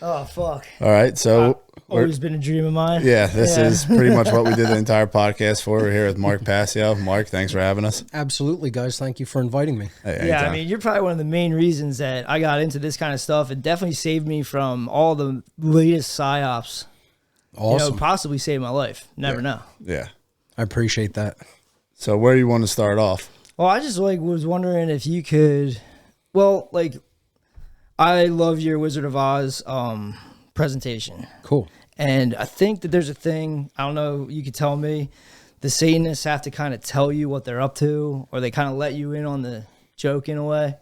Oh, fuck. All right, so Always been a dream of mine. Yeah, this is pretty much what we did the entire podcast for. We're here with Mark Passio. Mark, thanks for having us. Absolutely, guys. Thank you for inviting me. Hey, yeah, I mean, you're probably one of the main reasons that I got into this kind of stuff. It definitely saved me from all the latest psyops. Awesome. You know, possibly saved my life. Never know. Yeah. I appreciate that. So where do you want to start off? Well, I just was wondering if you could, I love your Wizard of Oz presentation. Cool. And I think that there's a thing, I don't know, you could tell me, the Satanists have to kind of tell you what they're up to, or they kind of let you in on the joke in a way.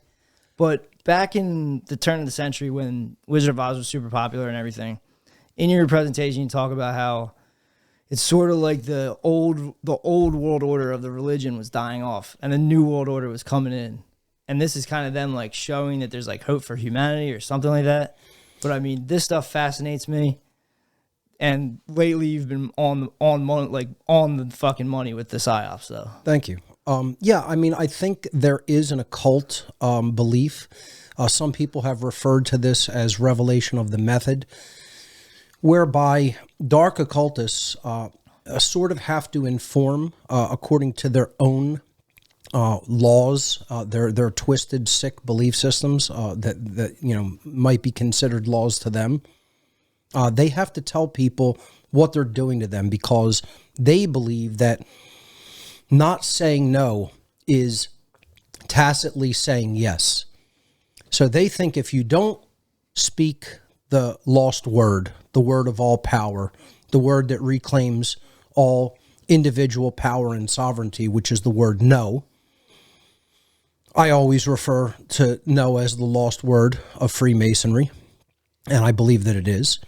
But back in the turn of the century when Wizard of Oz was super popular and everything, in your presentation you talk about how it's sort of like the old world order of the religion was dying off and the new world order was coming in. And this is kind of them like showing that there's like hope for humanity or something like that. But I mean, this stuff fascinates me. And lately, you've been on the fucking money with the psyops, though. Thank you. Yeah, I mean, I think there is an occult belief. Some people have referred to this as revelation of the method, whereby dark occultists sort of have to inform according to their own laws, their twisted, sick belief systems that might be considered laws to them. They have to tell people what they're doing to them because they believe that not saying no is tacitly saying yes. So they think if you don't speak the lost word, the word of all power, the word that reclaims all individual power and sovereignty, which is the word no. I always refer to no as the lost word of Freemasonry, and I believe that it is.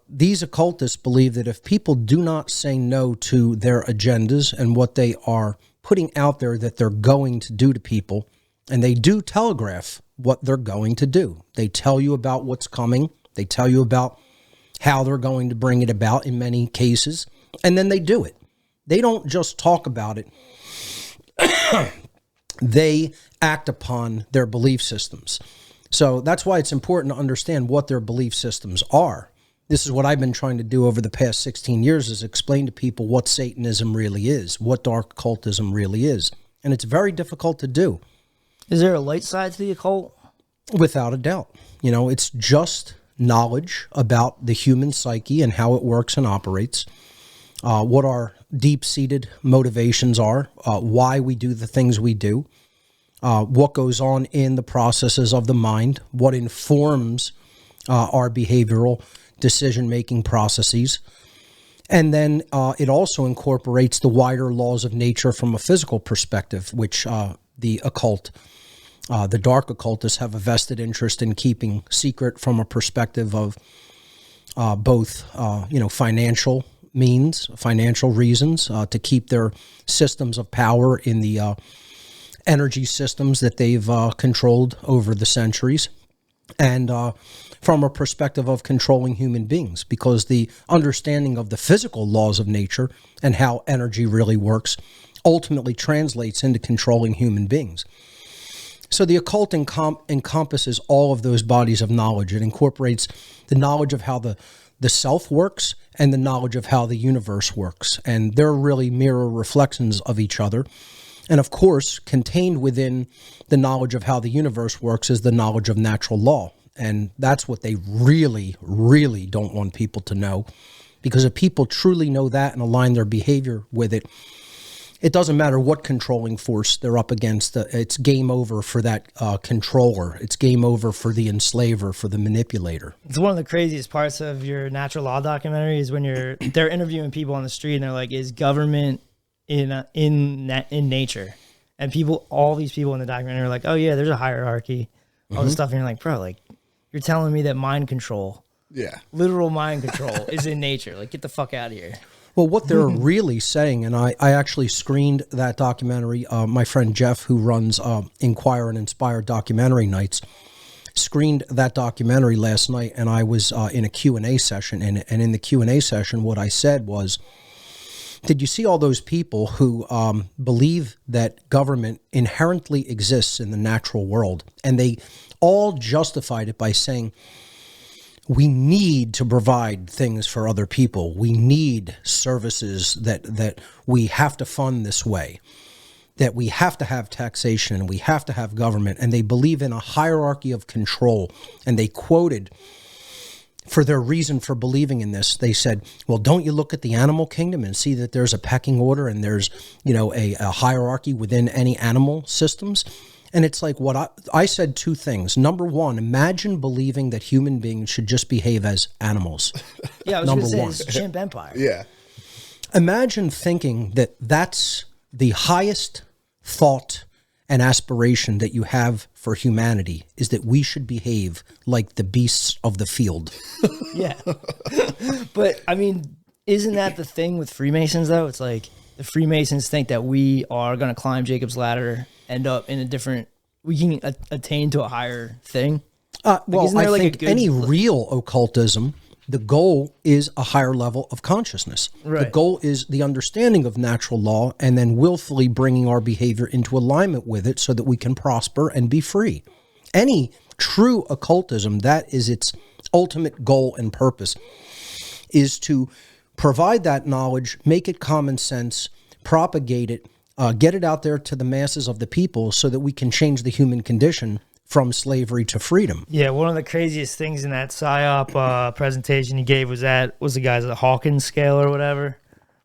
These occultists believe that if people do not say no to their agendas and what they are putting out there that they're going to do to people, and they do telegraph what they're going to do. They tell you about what's coming. They tell you about how they're going to bring it about in many cases, and then they do it. They don't just talk about it. They act upon their belief systems. So that's why it's important to understand what their belief systems are. This is what I've been trying to do over the past 16 years is explain to people what Satanism really is, what dark occultism really is. And it's very difficult to do. Is there a light side to the occult? Without a doubt. You know, it's just knowledge about the human psyche and how it works and operates, what our deep-seated motivations are, why we do the things we do, what goes on in the processes of the mind, what informs our behavioral decision-making processes. And then it also incorporates the wider laws of nature from a physical perspective, which the occult, the dark occultists have a vested interest in keeping secret from a perspective of both, financial means, financial reasons, to keep their systems of power in the energy systems that they've controlled over the centuries. And from a perspective of controlling human beings, because the understanding of the physical laws of nature and how energy really works ultimately translates into controlling human beings. So the occult encompasses all of those bodies of knowledge. It incorporates the knowledge of how the self works and the knowledge of how the universe works. And they're really mirror reflections of each other. And of course, contained within the knowledge of how the universe works is the knowledge of natural law. And that's what they really, really don't want people to know. Because if people truly know that and align their behavior with it, it doesn't matter what controlling force they're up against. It's game over for that controller. It's game over for the enslaver, for the manipulator. It's one of the craziest parts of your natural law documentary is when they're interviewing people on the street and they're like, is government in nature? And all these people in the documentary are like, oh yeah, there's a hierarchy, all this stuff. And you're like, bro, like you're telling me that mind control, literal mind control is in nature. Like, get the fuck out of here. Well, what they're really saying, and I actually screened that documentary, my friend Jeff, who runs Inquire and Inspire documentary nights, screened that documentary last night, and I was in a Q&A session, and in the Q&A session, what I said was, did you see all those people who believe that government inherently exists in the natural world? And they all justified it by saying, we need to provide things for other people. We need services that we have to fund this way, that we have to have taxation and we have to have government. And they believe in a hierarchy of control. And they quoted, for their reason for believing in this, they said, well, don't you look at the animal kingdom and see that there's a pecking order and there's, a hierarchy within any animal systems? And it's like what I said two things. Number one, imagine believing that human beings should just behave as animals. Yeah, I was going to say, it's a chimp empire. Yeah. Imagine thinking that that's the highest thought and aspiration that you have for humanity, is that we should behave like the beasts of the field. Yeah. But, I mean, isn't that the thing with Freemasons, though? It's like the Freemasons think that we are going to climb Jacob's ladder, end up in a different, we can attain to a higher thing. Well, I think any real occultism, the goal is a higher level of consciousness. Right. The goal is the understanding of natural law and then willfully bringing our behavior into alignment with it so that we can prosper and be free. Any true occultism, that is its ultimate goal and purpose, is to provide that knowledge, make it common sense, propagate it, get it out there to the masses of the people so that we can change the human condition from slavery to freedom. Yeah, one of the craziest things in that PSYOP presentation he gave was the guy's the Hawkins scale or whatever,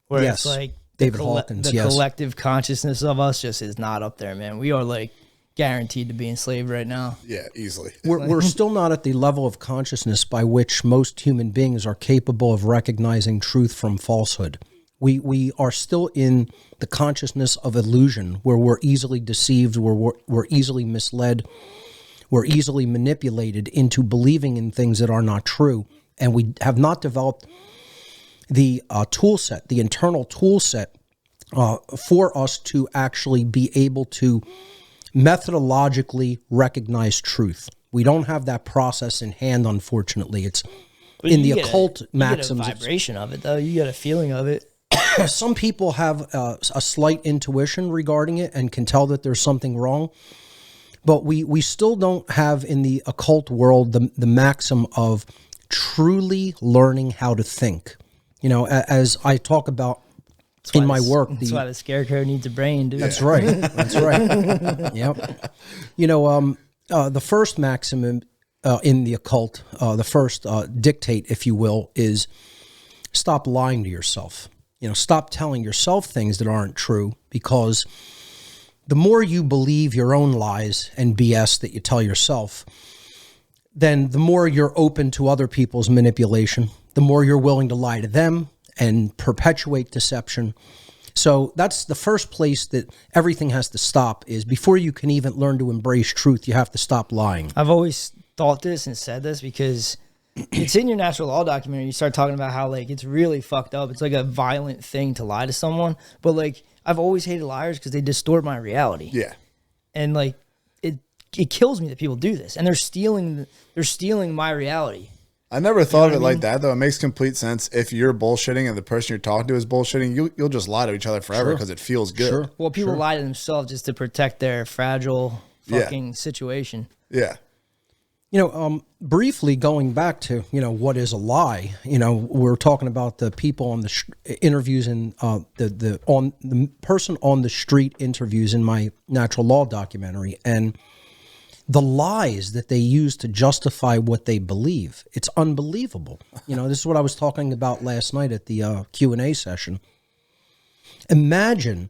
where Yes, it's like David Hawkins, the yes. collective consciousness of us just is not up there, man. We are like guaranteed to be enslaved right now. Yeah, easily. We're still not at the level of consciousness by which most human beings are capable of recognizing truth from falsehood. We are still in the consciousness of illusion, where we're easily deceived, where we're easily misled, we're easily manipulated into believing in things that are not true, and we have not developed the tool set, the internal tool set, for us to actually be able to methodologically recognize truth. We don't have that process in hand, unfortunately. It's But in you the get occult you maxims. get a vibration of it, though. You get a feeling of it. Some people have a slight intuition regarding it and can tell that there's something wrong. But we still don't have in the occult world the maxim of truly learning how to think. As I talk about in my work. That's why the scarecrow needs a brain, dude. That's right. That's right. Yep. The first maximum in the occult, the first dictate, if you will, is stop lying to yourself. Stop telling yourself things that aren't true, because the more you believe your own lies and BS that you tell yourself, then the more you're open to other people's manipulation, the more you're willing to lie to them and perpetuate deception. So that's the first place that everything has to stop, is before you can even learn to embrace truth, you have to stop lying. I've always thought this and said this because it's in your natural law documentary. You start talking about how like it's really fucked up. It's like a violent thing to lie to someone. But like I've always hated liars because they distort my reality. Yeah. And like it kills me that people do this, and they're stealing my reality. I never thought of it like that, though. It makes complete sense. If you're bullshitting and the person you're talking to is bullshitting, you'll just lie to each other forever because it feels good. Sure. Well, people lie to themselves just to protect their fragile fucking situation. Yeah. Briefly going back to, what is a lie, we're talking about the people on the interviews and the person on the street interviews in my natural law documentary, and the lies that they use to justify what they believe. It's unbelievable. This is what I was talking about last night at the Q&A session. Imagine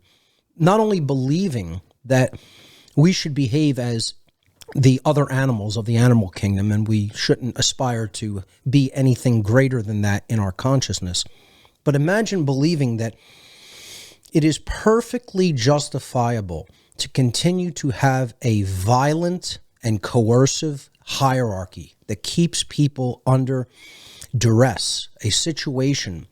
not only believing that we should behave as the other animals of the animal kingdom, and we shouldn't aspire to be anything greater than that in our consciousness, but imagine believing that it is perfectly justifiable to continue to have a violent and coercive hierarchy that keeps people under duress, a situation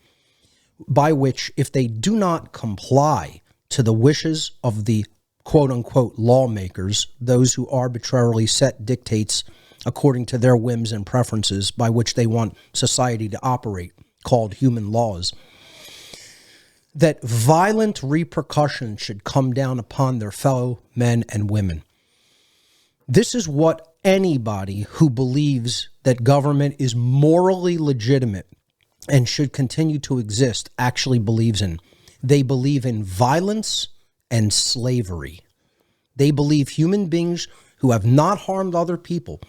by which if they do not comply to the wishes of the quote-unquote lawmakers, those who arbitrarily set dictates according to their whims and preferences by which they want society to operate, called human laws, that violent repercussions should come down upon their fellow men and women. This is what anybody who believes that government is morally legitimate and should continue to exist actually believes in. They believe in violence and slavery. They believe human beings who have not harmed other people,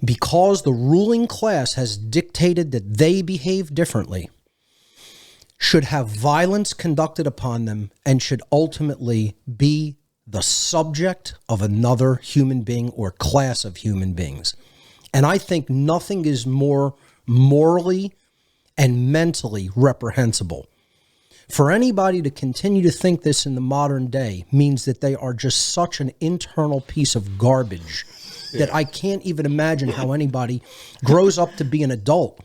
because the ruling class has dictated that they behave differently, should have violence conducted upon them and should ultimately be the subject of another human being or class of human beings. And I think nothing is more morally and mentally reprehensible. For anybody to continue to think this in the modern day means that they are just such an internal piece of garbage that I can't even imagine how anybody grows up to be an adult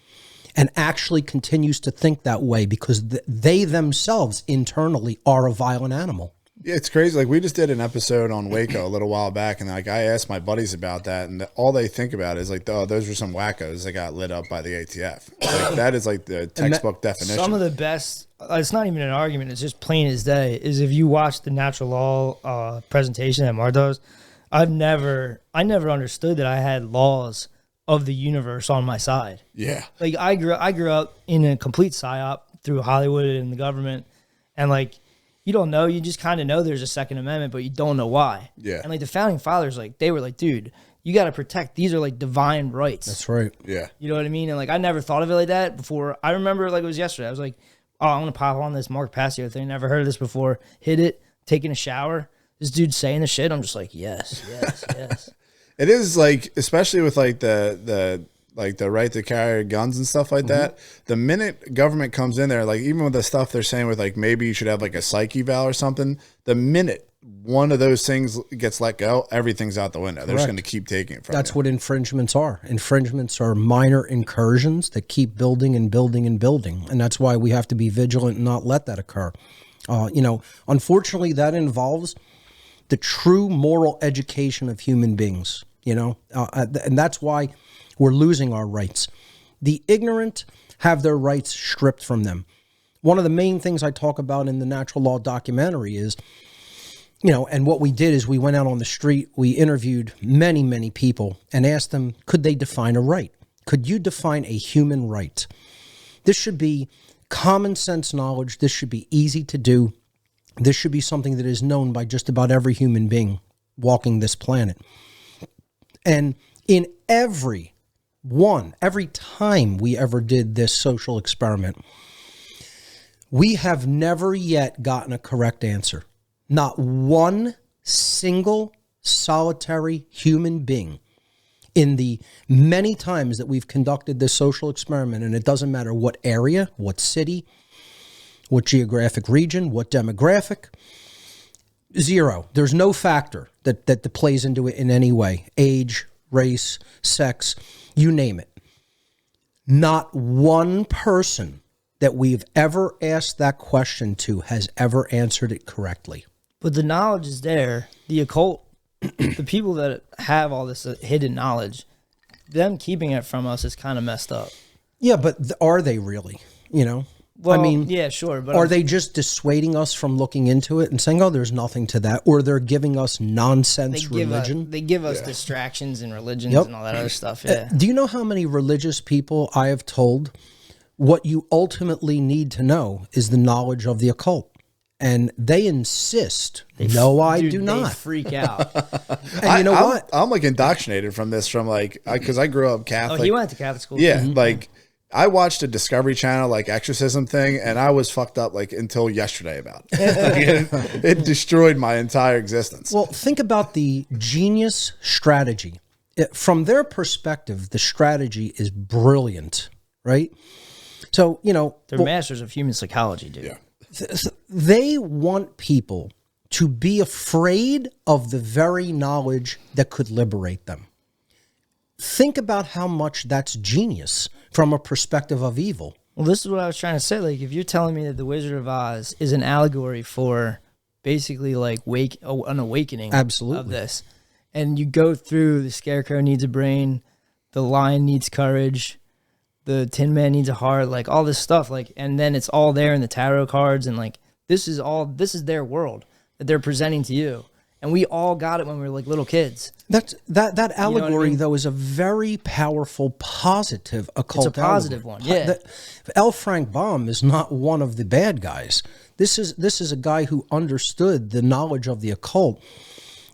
and actually continues to think that way, because they themselves internally are a violent animal. Yeah, it's crazy. Like, we just did an episode on Waco a little while back, and like I asked my buddies about that, and all they think about is like, oh, those were some wackos that got lit up by the ATF. Like, that is like the textbook definition. Some of the best, it's not even an argument, it's just plain as day, is if you watch the natural law presentation at Mardos, I never understood that I had laws of the universe on my side. Yeah. Like, I grew up in a complete psyop through Hollywood and the government, and like, you don't know, you just kind of know there's a Second Amendment, but you don't know why. Yeah. And like the founding fathers, like, they were like, dude, you got to protect, these are like divine rights. That's right. Yeah. You know what I mean? And like, I never thought of it like that before. I remember like it was yesterday. I was like, oh, I'm going to pop on this Mark Passio thing. Never heard of this before. Hit it, taking a shower. This dude saying the shit. I'm just like, yes, yes, yes. It is like, especially with like the right to carry guns and stuff like that. The minute government comes in there, like even with the stuff they're saying with like maybe you should have like a psych eval or something, the minute one of those things gets let go, everything's out the window. They're just going to keep taking it from That's you. what infringements are. Infringements are minor incursions that keep building and building and building. And that's why we have to be vigilant and not let that occur. Unfortunately, that involves the true moral education of human beings, and that's why we're losing our rights. The ignorant have their rights stripped from them. One of the main things I talk about in the natural law documentary is, and what we did is we went out on the street, we interviewed many, many people and asked them, could they define a right? Could you define a human right? This should be common sense knowledge. This should be easy to do. This should be something that is known by just about every human being walking this planet. And in every time we ever did this social experiment, we have never yet gotten a correct answer. Not one single solitary human being in the many times that we've conducted this social experiment, and it doesn't matter what area, what city, what geographic region, what demographic, zero. There's no factor that plays into it in any way. Age, race, sex, you name it. Not one person that we've ever asked that question to has ever answered it correctly. But the knowledge is there. The occult, the people that have all this hidden knowledge, them keeping it from us is kind of messed up. Yeah, but are they really? Well, I mean, yeah, sure. But are they just dissuading us from looking into it and saying, oh, there's nothing to that? Or they're giving us nonsense religion? They give us distractions and religions and all that other stuff, yeah. Do you know how many religious people I have told what you ultimately need to know is the knowledge of the occult? And they insist, no, I do not. They freak out. And you know what? I'm like indoctrinated from this from like, because I grew up Catholic. Oh, he went to Catholic school. Yeah, like I watched a Discovery Channel like exorcism thing, and I was fucked up like until yesterday about it. It destroyed my entire existence. Well, think about the genius strategy. From their perspective, the strategy is brilliant, right? So, They're masters of human psychology, dude. Yeah. They want people to be afraid of the very knowledge that could liberate them. Think about how much that's genius from a perspective of evil. Well, this is what I was trying to say. Like, if you're telling me that the Wizard of Oz is an allegory for basically like an awakening Absolutely. of this, and you go through the Scarecrow needs a brain, the Lion needs courage, the Tin Man needs a heart, like all this stuff, like, and then it's all there in the tarot cards, and like this is their world that they're presenting to you, and we all got it when we were like little kids. That allegory, You know what I mean? though, is a very powerful, positive occult. It's a positive allegory. one, yeah. L. Frank Baum is not one of the bad guys. This is a guy who understood the knowledge of the occult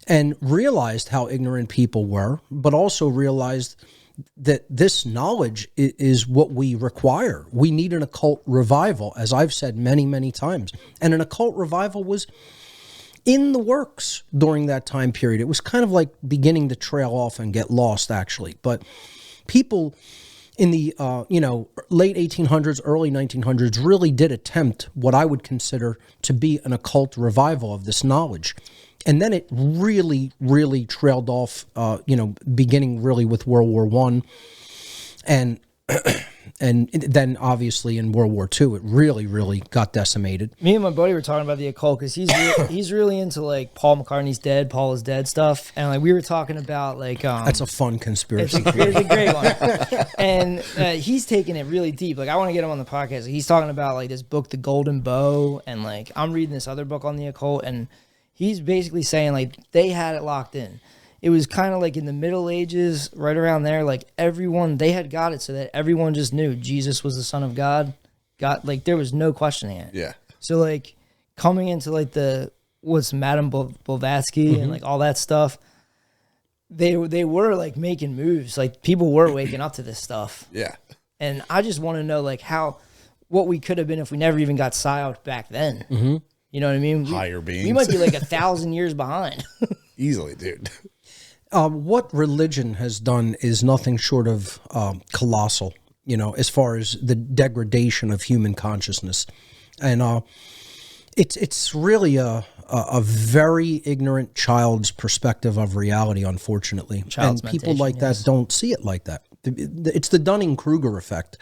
and realized how ignorant people were, but also realized that this knowledge is what we require. We need an occult revival, as I've said many, many times. And an occult revival was in the works during that time period. It was kind of like beginning to trail off and get lost, actually. But people in the late 1800s, early 1900s really did attempt what I would consider to be an occult revival of this knowledge. And then it really, really trailed off, beginning really with World War I. And then obviously in World War II, it really, really got decimated. Me and my buddy were talking about the occult because he's really into like Paul McCartney's dead, Paul is dead stuff, and like we were talking about like That's a fun conspiracy. it's a great one, and he's taking it really deep. Like I want to get him on the podcast. He's talking about like this book, The Golden Bow, and like I'm reading this other book on the occult, and he's basically saying like they had it locked in. It was kind of like in the Middle Ages, right around there, like everyone, they had got it so that everyone just knew Jesus was the Son of God. Like there was no questioning it. Yeah. So like coming into like Madame Blavatsky and like all that stuff, they were like making moves. Like people were waking up to this stuff. Yeah. And I just want to know like what we could have been if we never even got psyoped back then. Mm-hmm. You know what I mean? Higher beings. We might be like 1,000 years behind. Easily, dude. What religion has done is nothing short of colossal, as far as the degradation of human consciousness. And it's really a very ignorant child's perspective of reality, unfortunately. Child's and people mentation, like that don't see it like that. It's the Dunning-Kruger effect.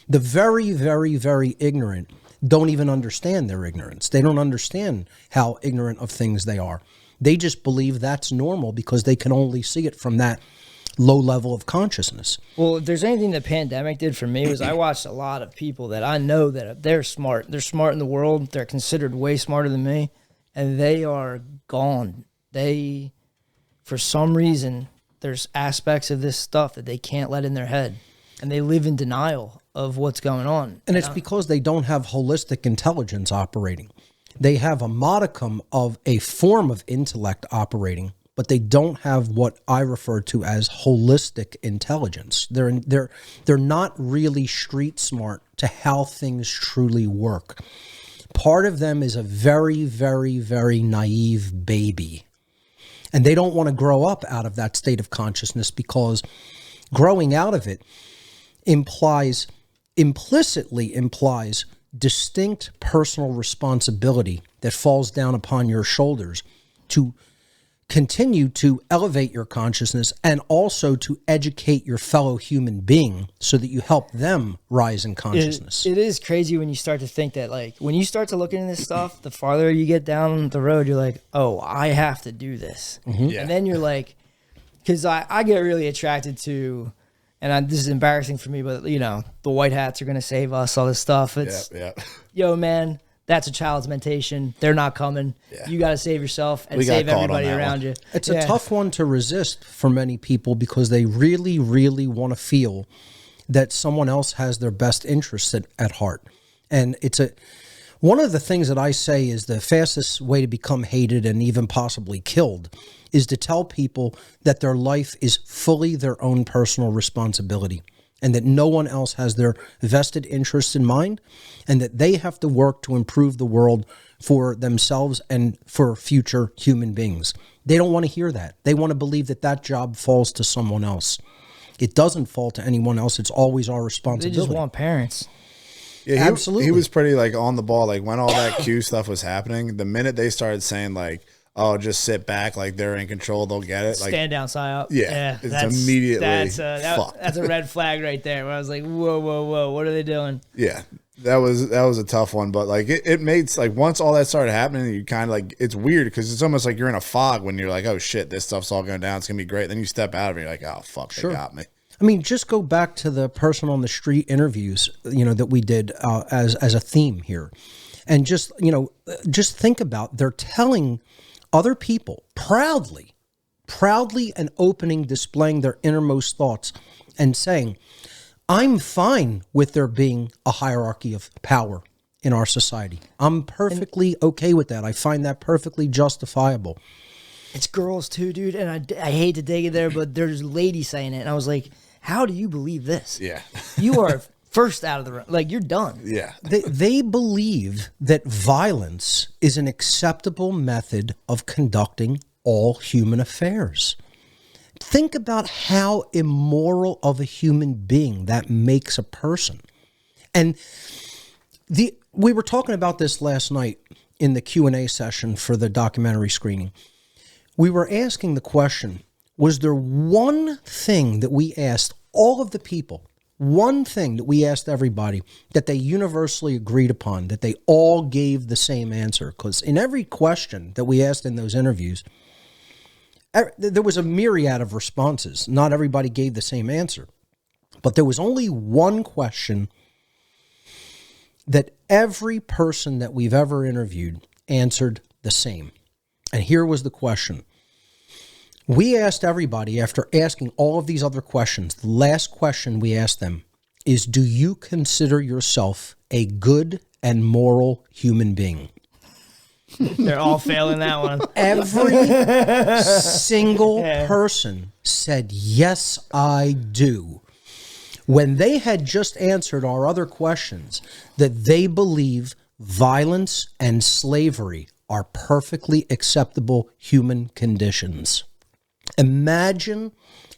The very, very, very ignorant don't even understand their ignorance. They don't understand how ignorant of things they are. They just believe that's normal because they can only see it from that low level of consciousness. Well, if there's anything the pandemic did for me was I watched a lot of people that I know that they're smart. They're smart in the world. They're considered way smarter than me, and they are gone. They, for some reason, there's aspects of this stuff that they can't let in their head, and they live in denial of what's going on. And it's because they don't have holistic intelligence operating. They have a modicum of a form of intellect operating, but they don't have what I refer to as holistic intelligence. They're not really street smart to how things truly work. Part of them is a very, very, very naive baby. And they don't want to grow up out of that state of consciousness because growing out of it implicitly implies distinct personal responsibility that falls down upon your shoulders to continue to elevate your consciousness and also to educate your fellow human being so that you help them rise in consciousness. It is crazy when you start to think that, like, when you start to look into this stuff, the farther you get down the road, you're like, oh, I have to do this. Mm-hmm. Yeah. And then you're like, because I get really attracted to, and this is embarrassing for me, but, the white hats are going to save us, all this stuff. It's, yo, man, that's a child's mentation. They're not coming. Yeah. You got to save yourself and save everybody around you. It's a tough one to resist for many people because they really, really want to feel that someone else has their best interests at heart. And one of the things that I say is the fastest way to become hated and even possibly killed is to tell people that their life is fully their own personal responsibility and that no one else has their vested interests in mind and that they have to work to improve the world for themselves and for future human beings. They don't want to hear that. They want to believe that job falls to someone else. It doesn't fall to anyone else. It's always our responsibility. They just want parents. Yeah, absolutely. He was pretty on the ball. When all that Q stuff was happening, the minute they started saying oh, just sit back, they're in control, they'll get it. Stand down, psyop. Yeah, it's immediately that's a red flag right there. Where I was like, whoa, what are they doing? Yeah, that was a tough one, but it made once all that started happening, you kind of it's weird because it's almost like you're in a fog when you're like, oh shit, this stuff's all going down, it's gonna be great. Then you step out of it, you're like, oh fuck, they got me. I mean, just go back to the person on the street interviews, that we did as a theme here. And just think about, they're telling other people proudly and displaying their innermost thoughts and saying, I'm fine with there being a hierarchy of power in our society. I'm perfectly okay with that. I find that perfectly justifiable. It's girls too, dude. And I hate to dig it there, but there's ladies saying it. And I was like, how do you believe this? Yeah. You are first out of the room. Like, you're done. Yeah. They believe that violence is an acceptable method of conducting all human affairs. Think about how immoral of a human being that makes a person. And we were talking about this last night in the Q&A session for the documentary screening. We were asking the question, was there one thing that we asked all of the people, one thing that we asked everybody that they universally agreed upon, that they all gave the same answer? Because in every question that we asked in those interviews, there was a myriad of responses. Not everybody gave the same answer. But there was only one question that every person that we've ever interviewed answered the same. And here was the question. We asked everybody, after asking all of these other questions, the last question we asked them is, do you consider yourself a good and moral human being? They're all failing that one. Every single person said, yes, I do. When they had just answered our other questions, that they believe violence and slavery are perfectly acceptable human conditions. Imagine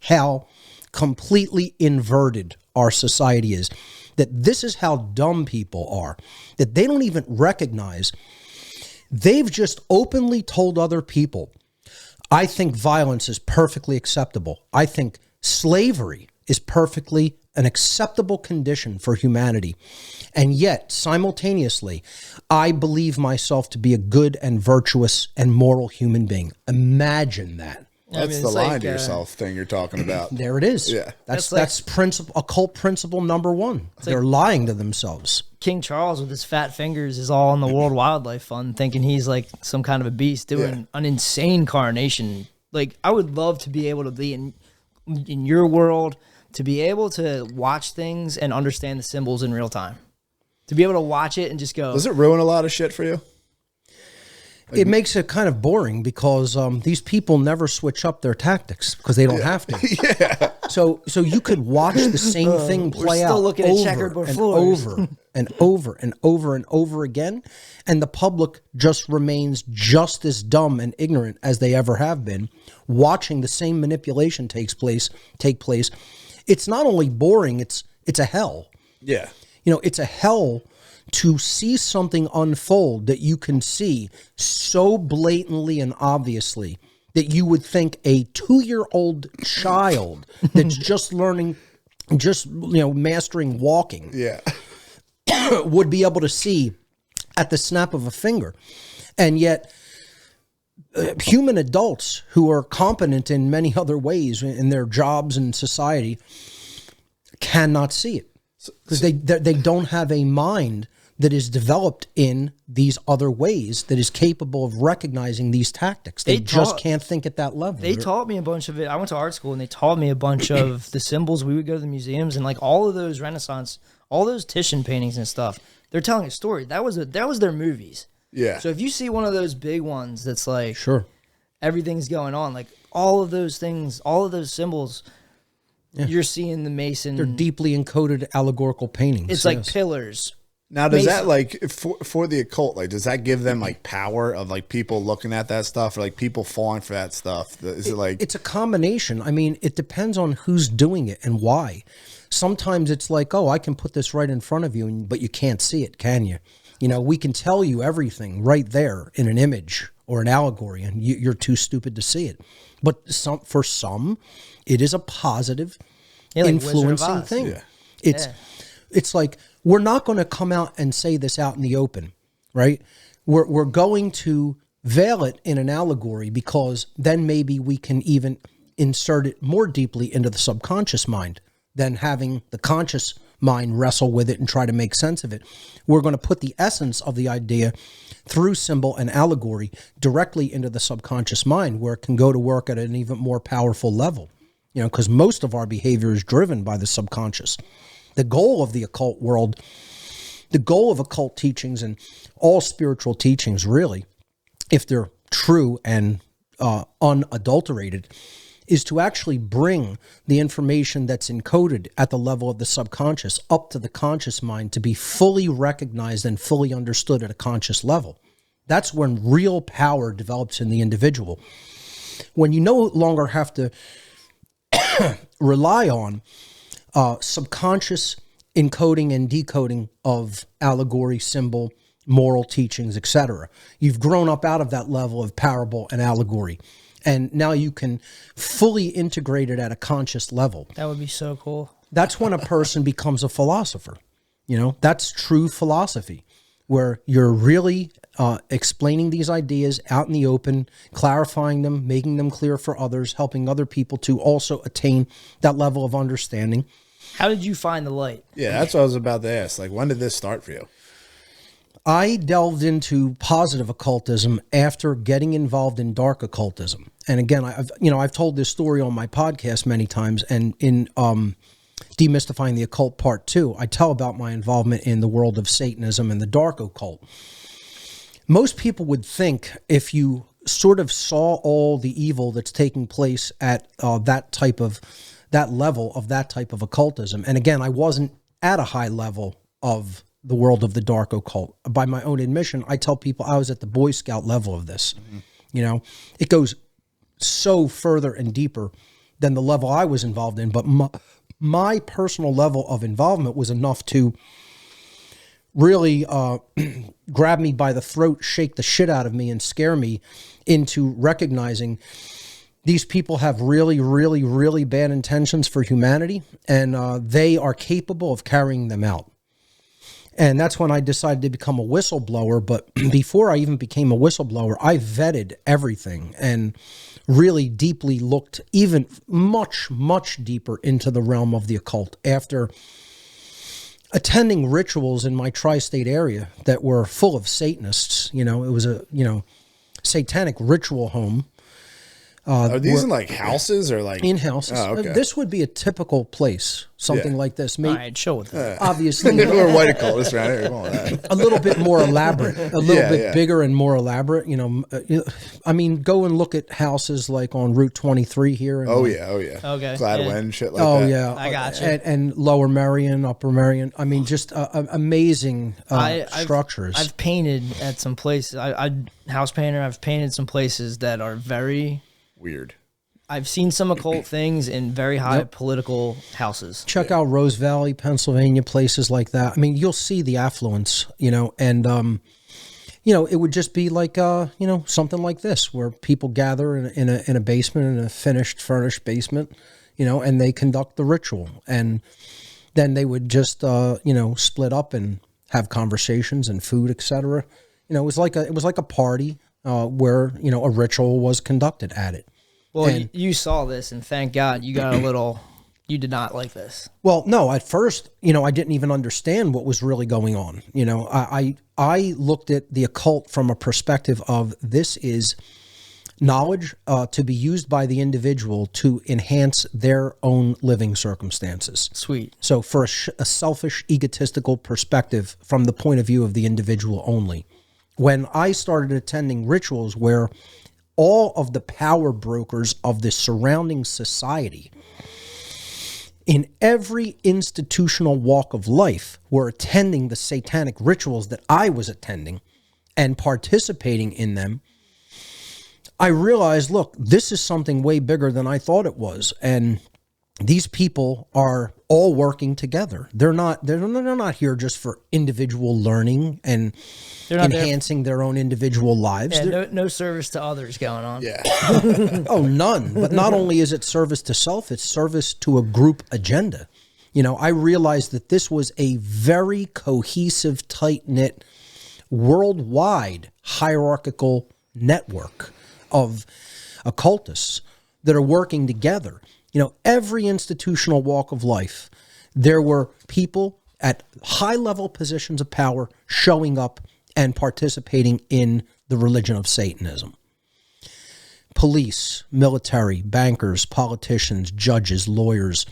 how completely inverted our society is, that this is how dumb people are, that they don't even recognize. They've just openly told other people, I think violence is perfectly acceptable. I think slavery is perfectly an acceptable condition for humanity. And yet, simultaneously, I believe myself to be a good and virtuous and moral human being. Imagine that. That's the lie to yourself thing you're talking about. There it is. Yeah. That's occult principle number one. They're lying to themselves. King Charles with his fat fingers is all in the World Wildlife Fund, thinking he's like some kind of a beast doing an insane coronation. Like, I would love to be able to be in your world, to be able to watch things and understand the symbols in real time. To be able to watch it and just go. Does it ruin a lot of shit for you? It makes it kind of boring because these people never switch up their tactics because they don't have to. So you could watch the same thing play out looking at checkerboard floors. over and over and over and over again, and the public just remains just as dumb and ignorant as they ever have been, watching the same manipulation take place. It's not only boring; it's a hell. Yeah, it's a hell to see something unfold that you can see so blatantly and obviously that you would think a 2-year-old child that's just learning, mastering walking would be able to see at the snap of a finger. And yet human adults who are competent in many other ways in their jobs and society cannot see it because they don't have a mind that is developed in these other ways that is capable of recognizing these tactics. They just can't think at that level. They taught me a bunch of it. I went to art school and they taught me a bunch of the symbols. We would go to the museums and like all of those Renaissance, all those Titian paintings and stuff. They're telling a story. That was their movies. Yeah. So if you see one of those big ones that's like everything's going on, like all of those things, all of those symbols, you're seeing the Mason. They're deeply encoded allegorical paintings. It's like pillars. Now, does that like for the occult, like, does that give them like power of like people looking at that stuff or like people falling for that stuff? Is it like it's a combination? I mean, it depends on who's doing it and why. Sometimes it's like, oh, I can put this right in front of you, but you can't see it, can you? We can tell you everything right there in an image or an allegory, and you're too stupid to see it. But for some, it is a positive, like influencing thing. Yeah. It's like, we're not going to come out and say this out in the open, right? We're going to veil it in an allegory because then maybe we can even insert it more deeply into the subconscious mind than having the conscious mind wrestle with it and try to make sense of it. We're going to put the essence of the idea through symbol and allegory directly into the subconscious mind, where it can go to work at an even more powerful level. You know, because most of our behavior is driven by the subconscious. The goal of the occult world, the goal of occult teachings and all spiritual teachings, really, if they're true and unadulterated, is to actually bring the information that's encoded at the level of the subconscious up to the conscious mind to be fully recognized and fully understood at a conscious level. That's when real power develops in the individual. When you no longer have to rely on subconscious encoding and decoding of allegory, symbol, moral teachings, etc. You've grown up out of that level of parable and allegory. And now you can fully integrate it at a conscious level. That would be so cool. That's when a person becomes a philosopher. You know, that's true philosophy, where you're really explaining these ideas out in the open, clarifying them, making them clear for others, helping other people to also attain that level of understanding. How did you find the light? Yeah, that's what I was about to ask. Like, when did this start for you? I delved into positive occultism after getting involved in dark occultism. And again, I've told this story on my podcast many times, and in Demystifying the Occult Part 2, I tell about my involvement in the world of Satanism and the dark occult. Most people would think, if you sort of saw all the evil that's taking place at that level of that type of occultism, and again, I wasn't at a high level of the world of the dark occult. By my own admission, I tell people I was at the Boy Scout level of this. Mm-hmm. You know, it goes so further and deeper than the level I was involved in, but my personal level of involvement was enough to really grab me by the throat, shake the shit out of me, and scare me into recognizing these people have really, really, really bad intentions for humanity, and they are capable of carrying them out. And that's when I decided to become a whistleblower. But before I even became a whistleblower, I vetted everything and really deeply looked even much, much deeper into the realm of the occult. After attending rituals in my tri-state area that were full of Satanists, you know, it was a, satanic ritual home. Are these in like houses or like in houses? Oh, okay. This would be a typical place, something like this. All right, show with that. Obviously, we're white occultists around here. Come on, that. a little bit more elaborate, a little bit bigger and more elaborate. I mean, go and look at houses like on Route 23 here. And Okay. Gladwin, shit like that. Oh yeah, I got you. And Lower Merion, Upper Merion. I mean, just amazing structures. I've painted at some places. I house painter. I've painted some places that are very weird. I've seen some occult things in very high political houses. Check out Rose Valley, Pennsylvania, places like that. I mean, you'll see the affluence, and it would just be like something like this, where people gather in a basement, in a furnished basement, and they conduct the ritual, and then they would just split up and have conversations and food, etc. It was like a party where a ritual was conducted at it. Well, you saw this, and thank God you got a little. You did not like this. Well, no. At first, I didn't even understand what was really going on. I looked at the occult from a perspective of this is knowledge to be used by the individual to enhance their own living circumstances. Sweet. So, for a selfish, egotistical perspective from the point of view of the individual only. When I started attending rituals where all of the power brokers of the surrounding society in every institutional walk of life were attending the satanic rituals that I was attending and participating in them, I realized, look, this is something way bigger than I thought it was. And these people are all working together. They're not here just for individual learning and enhancing their own individual lives. Yeah, no service to others going on. Yeah. Oh, none. But not only is it service to self, it's service to a group agenda. I realized that this was a very cohesive, tight-knit, worldwide hierarchical network of occultists that are working together. Every institutional walk of life there were people at high-level positions of power showing up and participating in the religion of Satanism. Police, military, bankers, politicians, judges, lawyers,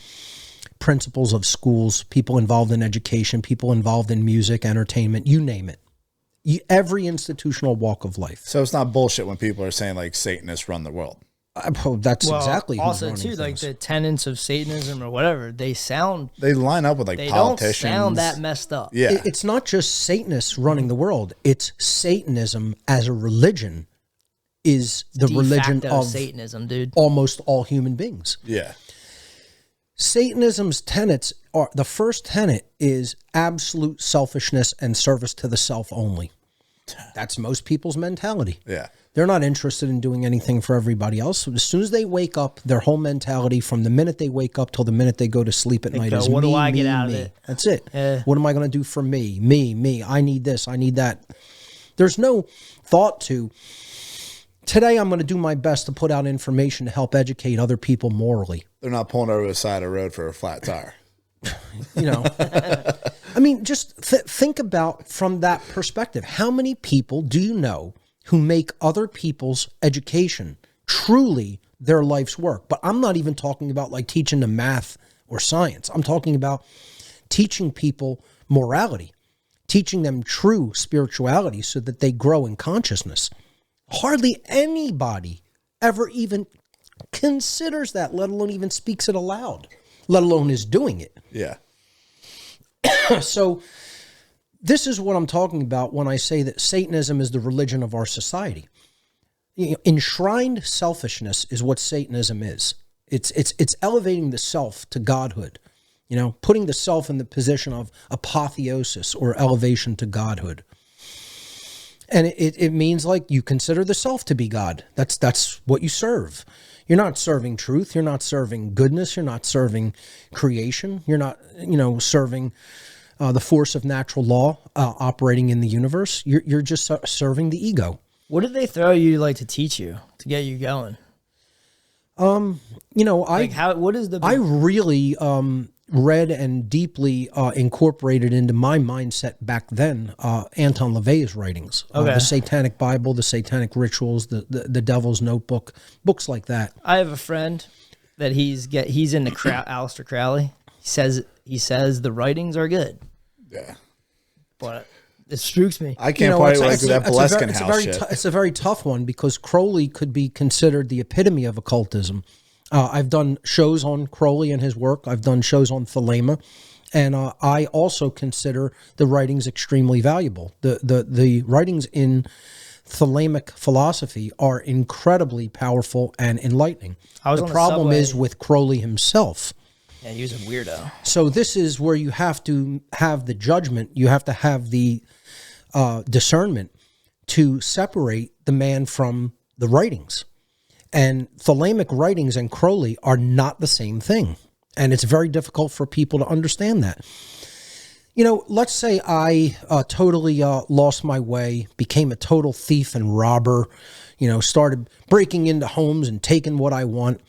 principals of schools, people involved in education, people involved in music, entertainment, you name it. Every institutional walk of life. So it's not bullshit when people are saying like Satanists run the world. That's exactly who's also running too things. like the tenets of Satanism or whatever. They They line up with like they politicians. don't sound that messed up. Yeah. It's not just Satanists running the world. It's Satanism as a religion is the De religion facto of Satanism, dude. almost all human beings. Yeah. Satanism's tenets are, the first tenet is absolute selfishness and service to the self only. That's most people's mentality. Yeah. They're not interested in doing anything for everybody else. So as soon as they wake up, their whole mentality from the minute they wake up till the minute they go to sleep at night go, is what me, do I me, get out of me. it? That's it. Yeah. What am I going to do for me? Me. I need this. I need that. There's no thought to, today I'm going to do my best to put out information to help educate other people morally. They're not pulling over the side of the road for a flat tire. You know, I mean, just think about from that perspective. How many people do you know who make other people's education truly their life's work? But I'm not even talking about like teaching them math or science. I'm talking about teaching people morality, teaching them true spirituality so that they grow in consciousness. Hardly anybody ever even considers that, let alone even speaks it aloud, let alone is doing it. Yeah. So this is what I'm talking about when I say that Satanism is the religion of our society. You know, enshrined selfishness is what Satanism is. It's elevating the self to godhood, you know, putting the self in the position of apotheosis or elevation to godhood. And it means like you consider the self to be God. That's what you serve. You're not serving truth. You're not serving goodness. You're not serving creation. You're not, serving the force of natural law operating in the universe. You're just serving the ego. What did they throw you like to teach you to get you going? What is the I really read and deeply incorporated into my mindset back then Anton LaVey's writings, the Satanic Bible, the Satanic Rituals, the Devil's Notebook, books like that. I have a friend that he's into Aleister Crowley. He says the writings are good. Yeah. But it spooks me. I can't quite like that Boleskine it's house shit. It's a very tough one because Crowley could be considered the epitome of occultism. I've done shows on Crowley and his work. I've done shows on Thelema. And I also consider the writings extremely valuable. The writings in Thelemic philosophy are incredibly powerful and enlightening. The problem is with Crowley himself. Yeah, he was a weirdo. So this is where you have to have the judgment. You have to have the discernment to separate the man from the writings. And Thelemic writings and Crowley are not the same thing. And it's very difficult for people to understand that. Let's say I totally lost my way, became a total thief and robber, started breaking into homes and taking what I want.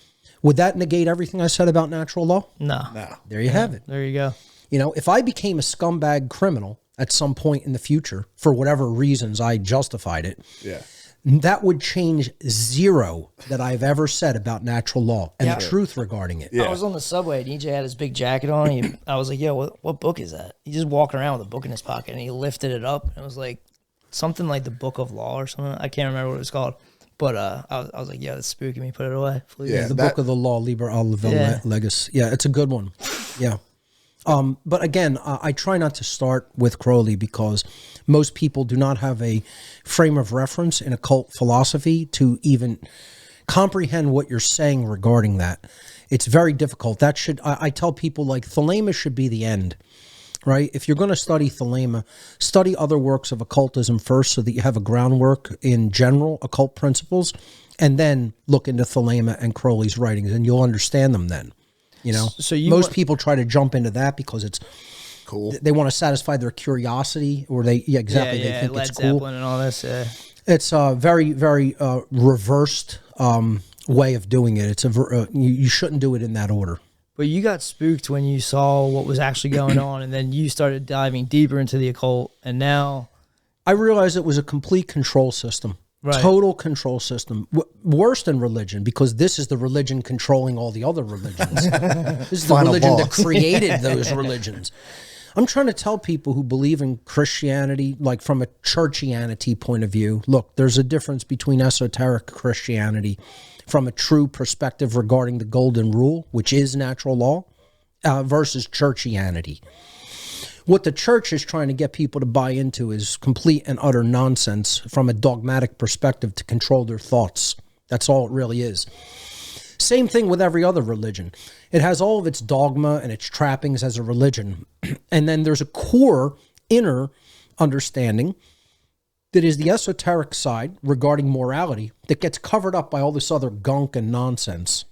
Would that negate everything I said about natural law? No. There you have it. There you go. If I became a scumbag criminal at some point in the future, for whatever reasons I justified it, yeah, that would change zero that I've ever said about natural law and the truth regarding it. Yeah. I was on the subway and EJ had his big jacket on. I was like, yo, what book is that? He just walking around with a book in his pocket and he lifted it up. And it was like something like the Book of Law or something. I can't remember what it was called. But I was like, yeah, that's spooky me. Put it away, please. Yeah, the Book of the Law, Liber al Legis. Yeah, it's a good one. Yeah. But again, I try not to start with Crowley because most people do not have a frame of reference in occult philosophy to even comprehend what you're saying regarding that. It's very difficult. I tell people like Thelema should be the end, right? If you're going to study Thelema, study other works of occultism first so that you have a groundwork in general occult principles, and then look into Thelema and Crowley's writings, and you'll understand them then. So most people try to jump into that because it's cool. They want to satisfy their curiosity, or they think Led it's cool. Zeppelin and all this. It's a very, very reversed way of doing it. It's you shouldn't do it in that order. But you got spooked when you saw what was actually going on, and then you started diving deeper into the occult, and now I realized it was a complete control system. Right. Total control system. Worse than religion, because this is the religion controlling all the other religions. This is the Final religion boss. that created those religions. I'm trying to tell people who believe in Christianity, like from a churchianity point of view, look, there's a difference between esoteric Christianity from a true perspective regarding the golden rule, which is natural law, versus churchianity. What the church is trying to get people to buy into is complete and utter nonsense from a dogmatic perspective to control their thoughts. That's all it really is. Same thing with every other religion. It has all of its dogma and its trappings as a religion. And then there's a core inner understanding that is the esoteric side regarding morality that gets covered up by all this other gunk and nonsense.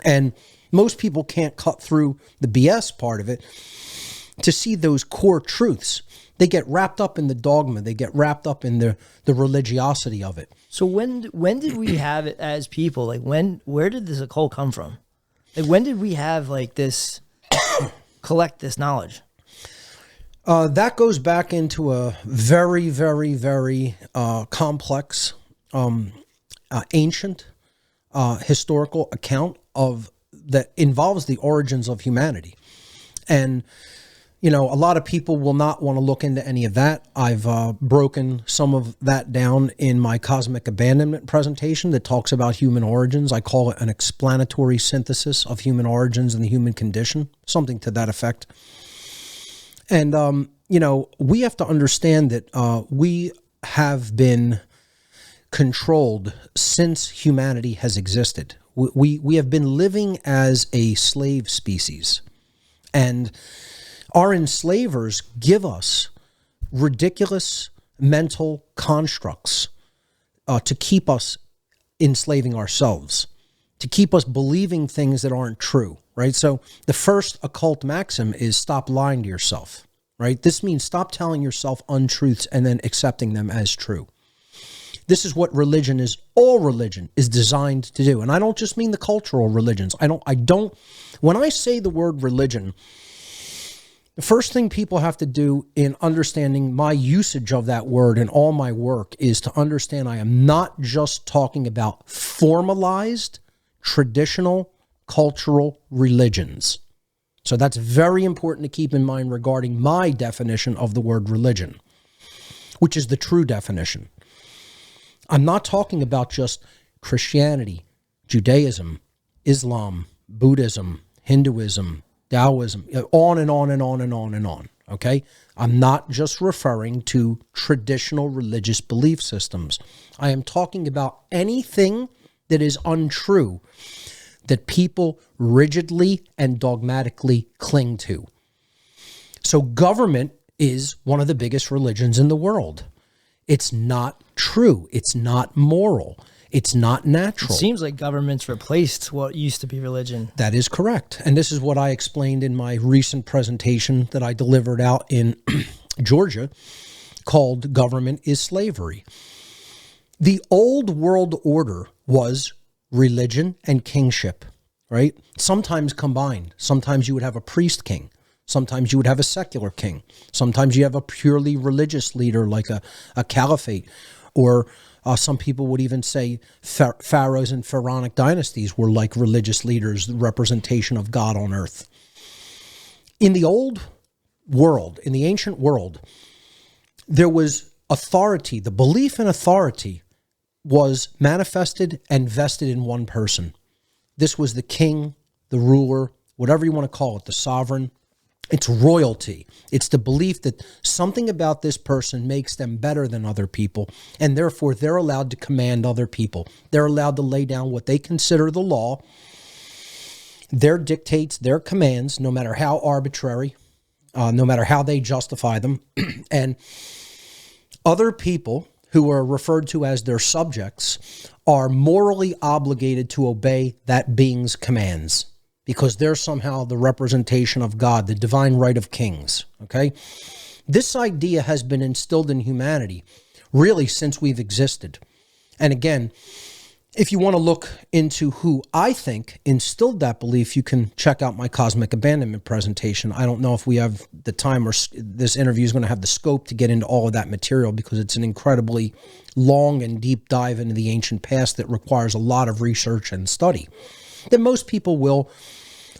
And most people can't cut through the BS part of it to see those core truths. They get wrapped up in the dogma. They get wrapped up in the religiosity of it. So when did we have it as people? Like where did this occult come from? Like when did we have like this collect this knowledge? That goes back into a very, very, very complex, ancient historical account of that involves the origins of humanity. And you know, a lot of people will not want to look into any of that. I've broken some of that down in my Cosmic Abandonment presentation that talks about human origins. I call it an explanatory synthesis of human origins and the human condition, something to that effect. And, you know, we have to understand that we have been controlled since humanity has existed. We have been living as a slave species. And our enslavers give us ridiculous mental constructs to keep us enslaving ourselves, to keep us believing things that aren't true, right? So the first occult maxim is stop lying to yourself, right? This means stop telling yourself untruths and then accepting them as true. This is what religion is. All religion is designed to do. And I don't just mean the cultural religions. When I say the word religion, the first thing people have to do in understanding my usage of that word in all my work is to understand I am not just talking about formalized, traditional, cultural religions. So that's very important to keep in mind regarding my definition of the word religion, which is the true definition. I'm not talking about just Christianity, Judaism, Islam, Buddhism, Hinduism, Taoism, on and on and on and on and on, okay? I'm not just referring to traditional religious belief systems. I am talking about anything that is untrue that people rigidly and dogmatically cling to. So government is one of the biggest religions in the world. It's not true. It's not moral. It's not natural. It seems like government's replaced what used to be religion. That is correct. And this is what I explained in my recent presentation that I delivered out in Georgia called Government is Slavery. The old world order was religion and kingship, right? Sometimes combined. Sometimes you would have a priest king. Sometimes you would have a secular king. Sometimes you have a purely religious leader like a caliphate, or some people would even say pharaohs and pharaonic dynasties were like religious leaders, the representation of God on earth. In the old world, in the ancient world, there was authority. The belief in authority was manifested and vested in one person. This was the king, the ruler, whatever you want to call it, the sovereign. It's royalty. It's the belief that something about this person makes them better than other people, and therefore they're allowed to command other people. They're allowed to lay down what they consider the law, their dictates, their commands, no matter how arbitrary, no matter how they justify them. And other people who are referred to as their subjects are morally obligated to obey that being's commands, because they're somehow the representation of God, the divine right of kings, okay? This idea has been instilled in humanity really since we've existed. And again, if you want to look into who I think instilled that belief, you can check out my cosmic abandonment presentation. I don't know if we have the time or this interview is going to have the scope to get into all of that material, because it's an incredibly long and deep dive into the ancient past that requires a lot of research and study that most people will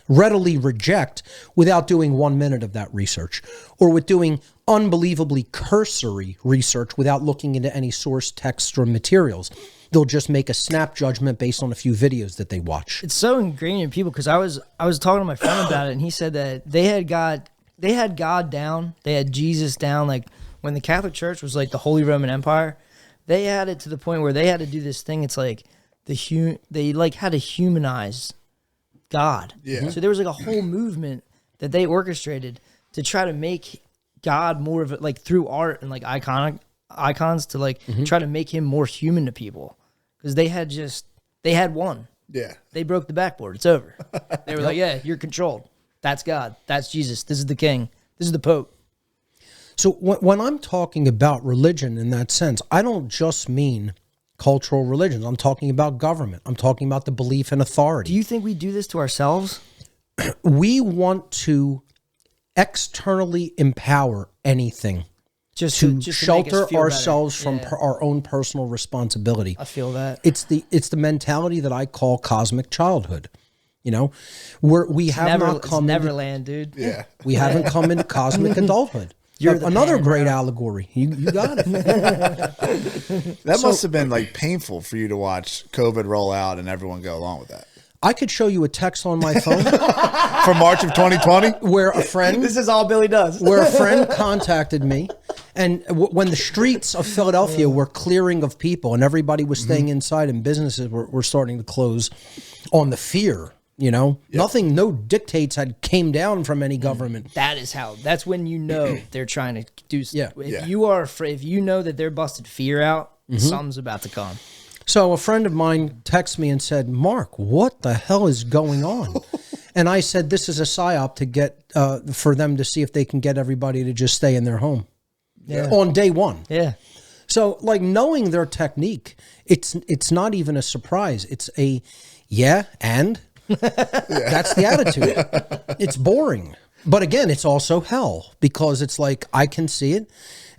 readily reject without doing 1 minute of that research, or with doing unbelievably cursory research without looking into any source text or materials. They'll just make a snap judgment based on a few videos that they watch. It's so ingrained in people, because I was talking to my friend about it, and he said that they had God down, they had Jesus down. Like when the Catholic Church was like the Holy Roman Empire, they had it to the point where they had to do this thing. It's like they like had to humanize God. Yeah. So there was like a whole movement that they orchestrated to try to make God more of it, like through art and like icons to like try to make him more human to people, because they had one. Yeah. They broke the backboard. It's over. They were like, yeah, you're controlled. That's God. That's Jesus. This is the king. This is the Pope. So when I'm talking about religion in that sense, I don't just mean cultural religions. I'm talking about government. I'm talking about the belief in authority. Do you think we do this to ourselves? We want to externally empower anything Just to make us shelter feel ourselves better. from Yeah. our own personal responsibility. I feel that. It's the mentality that I call cosmic childhood. You know, we have not come into, Neverland, dude. Yeah. we haven't come into cosmic adulthood. You're the Another pan, great bro. allegory. You got it. That must have been like painful for you to watch COVID roll out and everyone go along with that. I could show you a text on my phone For March of 2020? where a friend This is all Billy does. where a friend contacted me, and when the streets of Philadelphia were clearing of people and everybody was staying inside and businesses were starting to close on the fear, you know, nothing, no dictates had came down from any government. That's when you know they're trying to do. Yeah. If you are afraid, if you know that they're busted fear out, something's about to come. So a friend of mine texted me and said, Mark, what the hell is going on? And I said, this is a psyop to get, for them to see if they can get everybody to just stay in their home on day one. Yeah. So like knowing their technique, it's not even a surprise. It's a, and that's the attitude. It's boring. But again, it's also hell, because it's like, I can see it,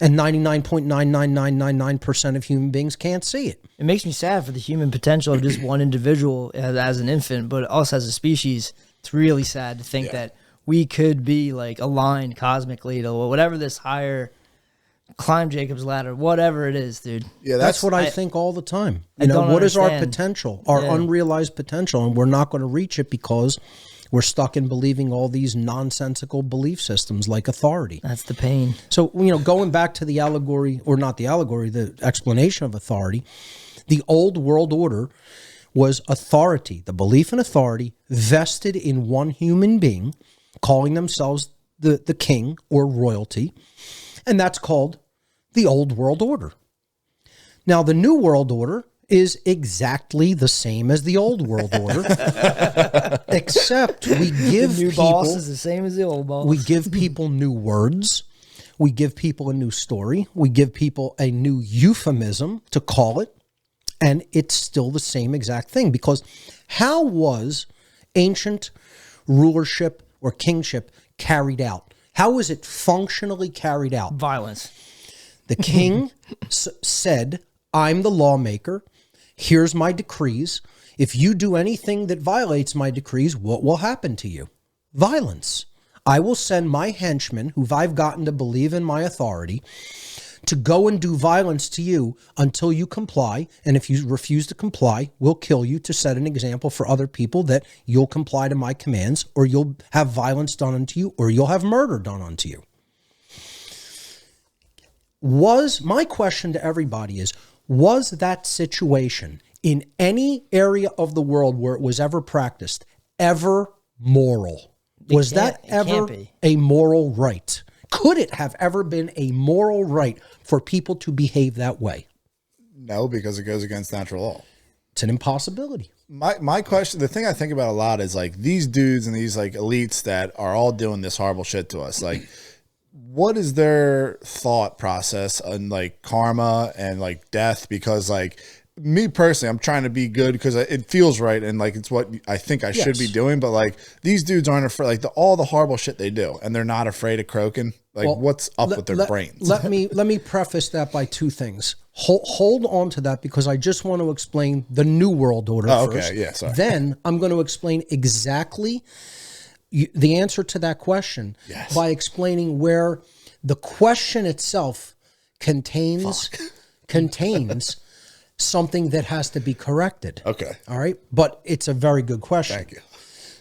and 99.99999% of human beings can't see it. It makes me sad for the human potential of just one individual as an infant, but us as a species. It's really sad to think that we could be like aligned cosmically to whatever this higher climb Jacob's ladder, whatever it is, dude. Yeah, That's what I think all the time. I You know, don't what is our understand. potential, our unrealized potential, and we're not going to reach it because we're stuck in believing all these nonsensical belief systems like authority. That's the pain. So, you know, going back to the allegory, or not the allegory, the explanation of authority, the old world order was authority, the belief in authority vested in one human being, calling themselves the king or royalty, and that's called the old world order. Now, the new world order is exactly the same as the old world order, except we give New people, boss is the same as the old boss. we give people new words, we give people a new story, we give people a new euphemism to call it, and it's still the same exact thing. Because how was ancient rulership or kingship carried out? How was it functionally carried out? Violence. The king said, I'm the lawmaker. Here's my decrees. If you do anything that violates my decrees, what will happen to you? Violence. I will send my henchmen, who I've gotten to believe in my authority, to go and do violence to you until you comply. And if you refuse to comply, we'll kill you to set an example for other people that you'll comply to my commands, or you'll have violence done unto you, or you'll have murder done unto you. My question to everybody is, was that situation in any area of the world where it was ever practiced ever moral? Was that It can't ever be. a moral right? Could it have ever been a moral right for people to behave that way? No, because it goes against natural law. It's an impossibility. My question, the thing I think about a lot is like these dudes and these like elites that are all doing this horrible shit to us. Like, what is their thought process on like karma and like death? Because like me personally, I'm trying to be good because it feels right and like it's what I think I should be doing. But like these dudes aren't afraid, like all the horrible shit they do, and they're not afraid of croaking. Like what's up with their brains? Let me preface that by two things. Hold on to that because I just want to explain the New World Order first. Okay, yeah, sorry. Then I'm going to explain exactly the answer to that question by explaining where the question itself contains something that has to be corrected. Okay. All right. But it's a very good question. Thank you.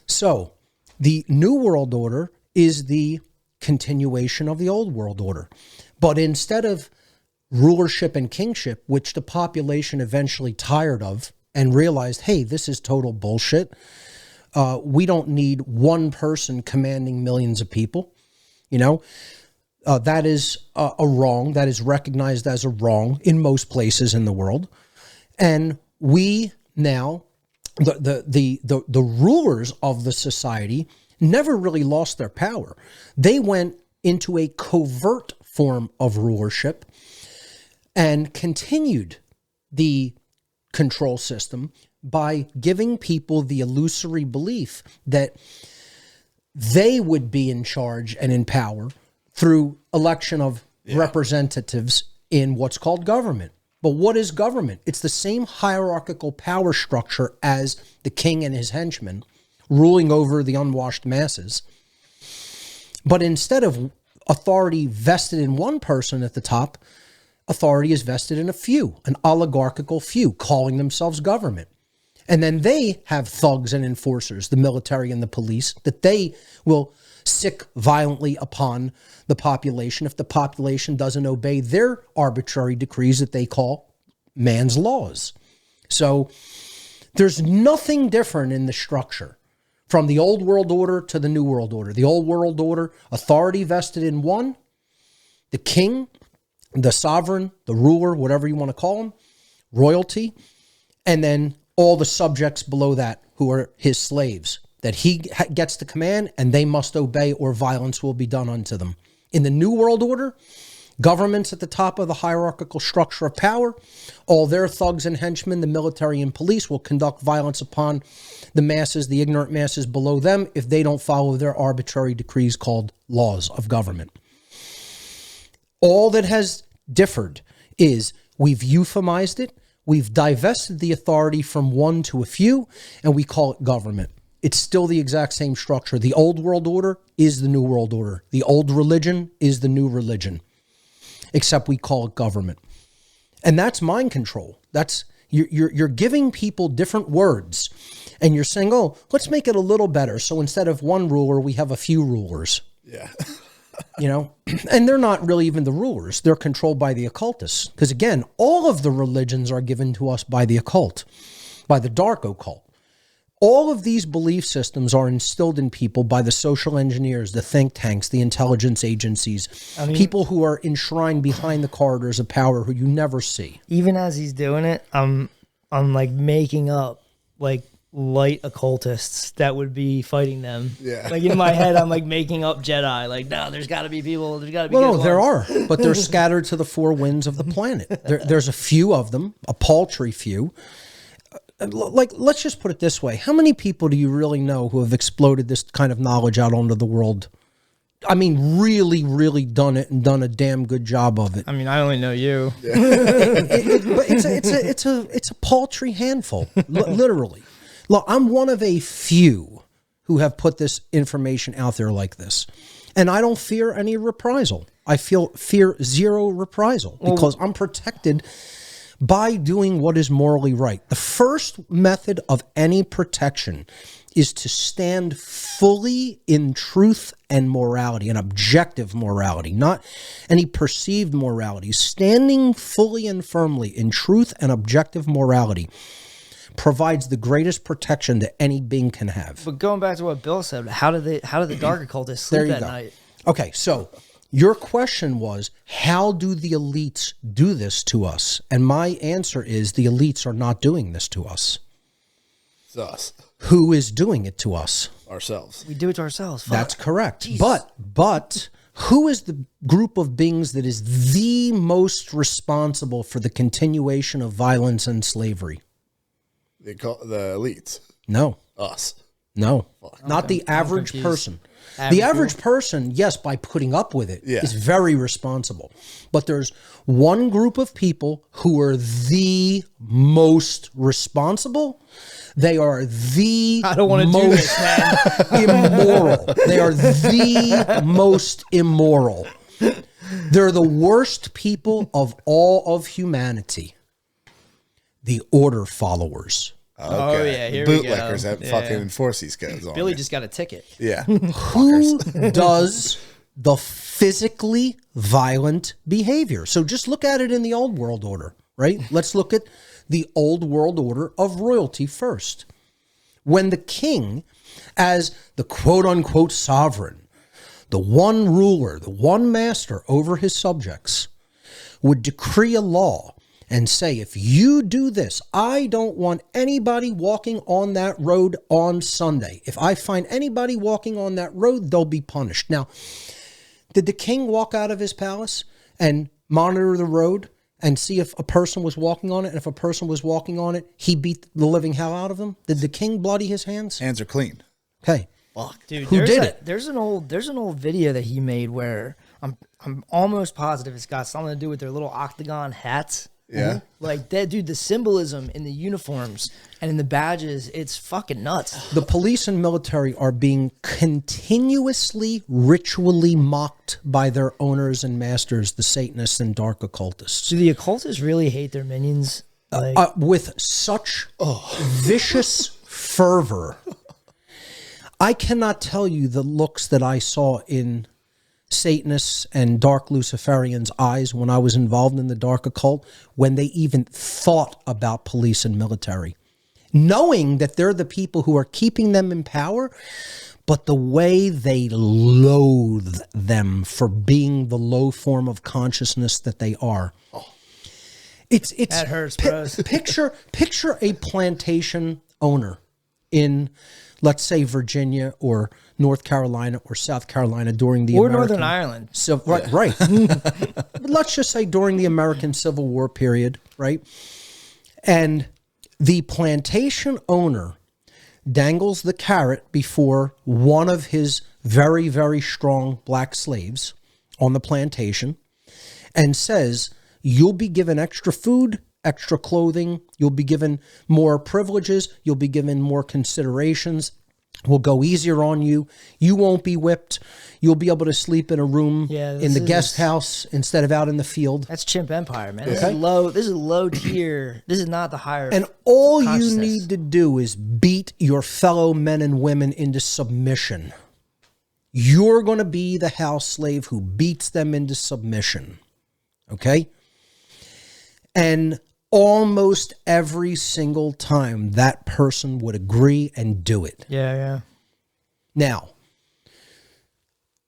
So the New World Order is the continuation of the Old World Order. But instead of rulership and kingship, which the population eventually tired of and realized, hey, this is total bullshit. We don't need one person commanding millions of people. You know, that is a wrong. That is recognized as a wrong in most places in the world. And we now, the rulers of the society never really lost their power. They went into a covert form of rulership and continued the control system by giving people the illusory belief that they would be in charge and in power through election of representatives in what's called government. But what is government? It's the same hierarchical power structure as the king and his henchmen ruling over the unwashed masses. But instead of authority vested in one person at the top, authority is vested in a few, an oligarchical few, calling themselves government. And then they have thugs and enforcers, the military and the police, that they will sick violently upon the population if the population doesn't obey their arbitrary decrees that they call man's laws. So there's nothing different in the structure from the Old World Order to the New World Order. The Old World Order, authority vested in one, the king, the sovereign, the ruler, whatever you want to call him, royalty, and then all the subjects below that who are his slaves, that he gets to command and they must obey or violence will be done unto them. In the New World Order, governments at the top of the hierarchical structure of power, all their thugs and henchmen, the military and police, will conduct violence upon the masses, the ignorant masses below them, if they don't follow their arbitrary decrees called laws of government. All that has differed is we've euphemized it, we've divested the authority from one to a few, and we call it government. It's still the exact same structure. The Old World Order is the New World Order. The old religion is the new religion, except we call it government. And that's mind control. That's you're giving people different words, and you're saying, oh, let's make it a little better. So instead of one ruler, we have a few rulers. Yeah. You know, and they're not really even the rulers. They're controlled by the occultists. Because again, all of the religions are given to us by the occult, by the dark occult. All of these belief systems are instilled in people by the social engineers, the think tanks, the intelligence agencies, people who are enshrined behind the corridors of power who you never see. Even as he's doing it, I'm like making up like light occultists that would be fighting them. Yeah. Like in my head, I'm like making up Jedi. Like, no, there's got to be people. There's got to be. Well, good no, there ones. are, but they're scattered to the four winds of the planet. There's a few of them, a paltry few. Like, let's just put it this way. How many people do you really know who have exploded this kind of knowledge out onto the world? I mean, really, really done it and done a damn good job of it. I mean, I only know you. But it's a paltry handful, literally. Look, I'm one of a few who have put this information out there like this, and I don't fear any reprisal. I fear zero reprisal because I'm protected by doing what is morally right. The first method of any protection is to stand fully in truth and morality, an objective morality, not any perceived morality. Standing fully and firmly in truth and objective morality provides the greatest protection that any being can have. But going back to what Bill said, how did the dark occultists sleep at night? Okay, so your question was, how do the elites do this to us? And my answer is the elites are not doing this to us. It's us. Who is doing it to us? Ourselves. We do it to ourselves. Fuck. That's correct. Jesus. But Who is the group of beings that is the most responsible for the continuation of violence and slavery? They call the elites. No. Us. No. Not the average person. The average person, yes, by putting up with it, is very responsible. But there's one group of people who are the most responsible. They are the I don't want to do this, man. immoral. They are the most immoral. They're the worst people of all of humanity. The order followers. Okay. Oh, yeah, here Bootlickers we go. that fucking enforce these codes on Billy you. just got a ticket. Yeah. Who does the physically violent behavior? So just look at it in the old world order, right? Let's look at the old world order of royalty first. When the king, as the quote unquote sovereign, the one ruler, the one master over his subjects, would decree a law and say, if you do this, I don't want anybody walking on that road on Sunday. If I find anybody walking on that road, they'll be punished. Now, did the king walk out of his palace and monitor the road and see if a person was walking on it? And if a person was walking on it, he beat the living hell out of them? Did the king bloody his hands? Hands are clean. Okay. Fuck. Dude, Who did it? There's an old video that he made where I'm almost positive it's got something to do with their little octagon hats. Yeah. Like that, dude, the symbolism in the uniforms and in the badges, it's fucking nuts. The police and military are being continuously ritually mocked by their owners and masters, the Satanists and dark occultists. Do the occultists really hate their minions? Like, With such vicious fervor. I cannot tell you the looks that I saw in Satanists and dark Luciferians' eyes when I was involved in the dark occult, when they even thought about police and military, knowing that they're the people who are keeping them in power, but the way they loathe them for being the low form of consciousness that they are. It's that hurts, bros. Picture a plantation owner in, let's say, Virginia or North Carolina or South Carolina during the Northern Ireland. Right. But let's just say during the American Civil War period, right? And the plantation owner dangles the carrot before one of his very, very strong black slaves on the plantation and says, you'll be given extra food, extra clothing, you'll be given more privileges, you'll be given more considerations, we'll go easier on you, you won't be whipped, you'll be able to sleep in a room in the guest house instead of out in the field. That's chimp empire, man. This is low tier. This is not the higher. And all you need to do is beat your fellow men and women into submission. You're going to be the house slave who beats them into submission. Okay? And almost every single time that person would agree and do it. Yeah. Now,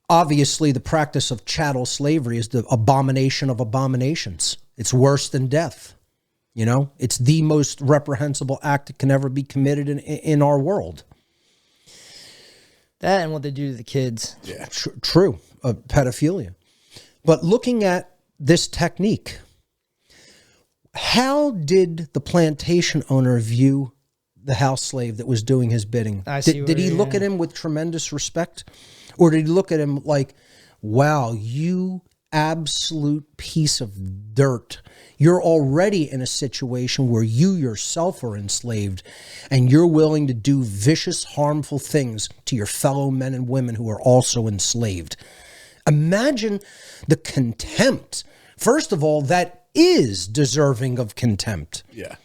obviously the practice of chattel slavery is the abomination of abominations. It's worse than death. You know, it's the most reprehensible act that can ever be committed in our world. That and what they do to the kids. Yeah. True. Pedophilia. But looking at this technique, how did the plantation owner view the house slave that was doing his bidding? Did he look at him with tremendous respect? Or did he look at him like, wow, you absolute piece of dirt. You're already in a situation where you yourself are enslaved and you're willing to do vicious, harmful things to your fellow men and women who are also enslaved. Imagine the contempt. First of all, that is deserving of contempt. Yeah.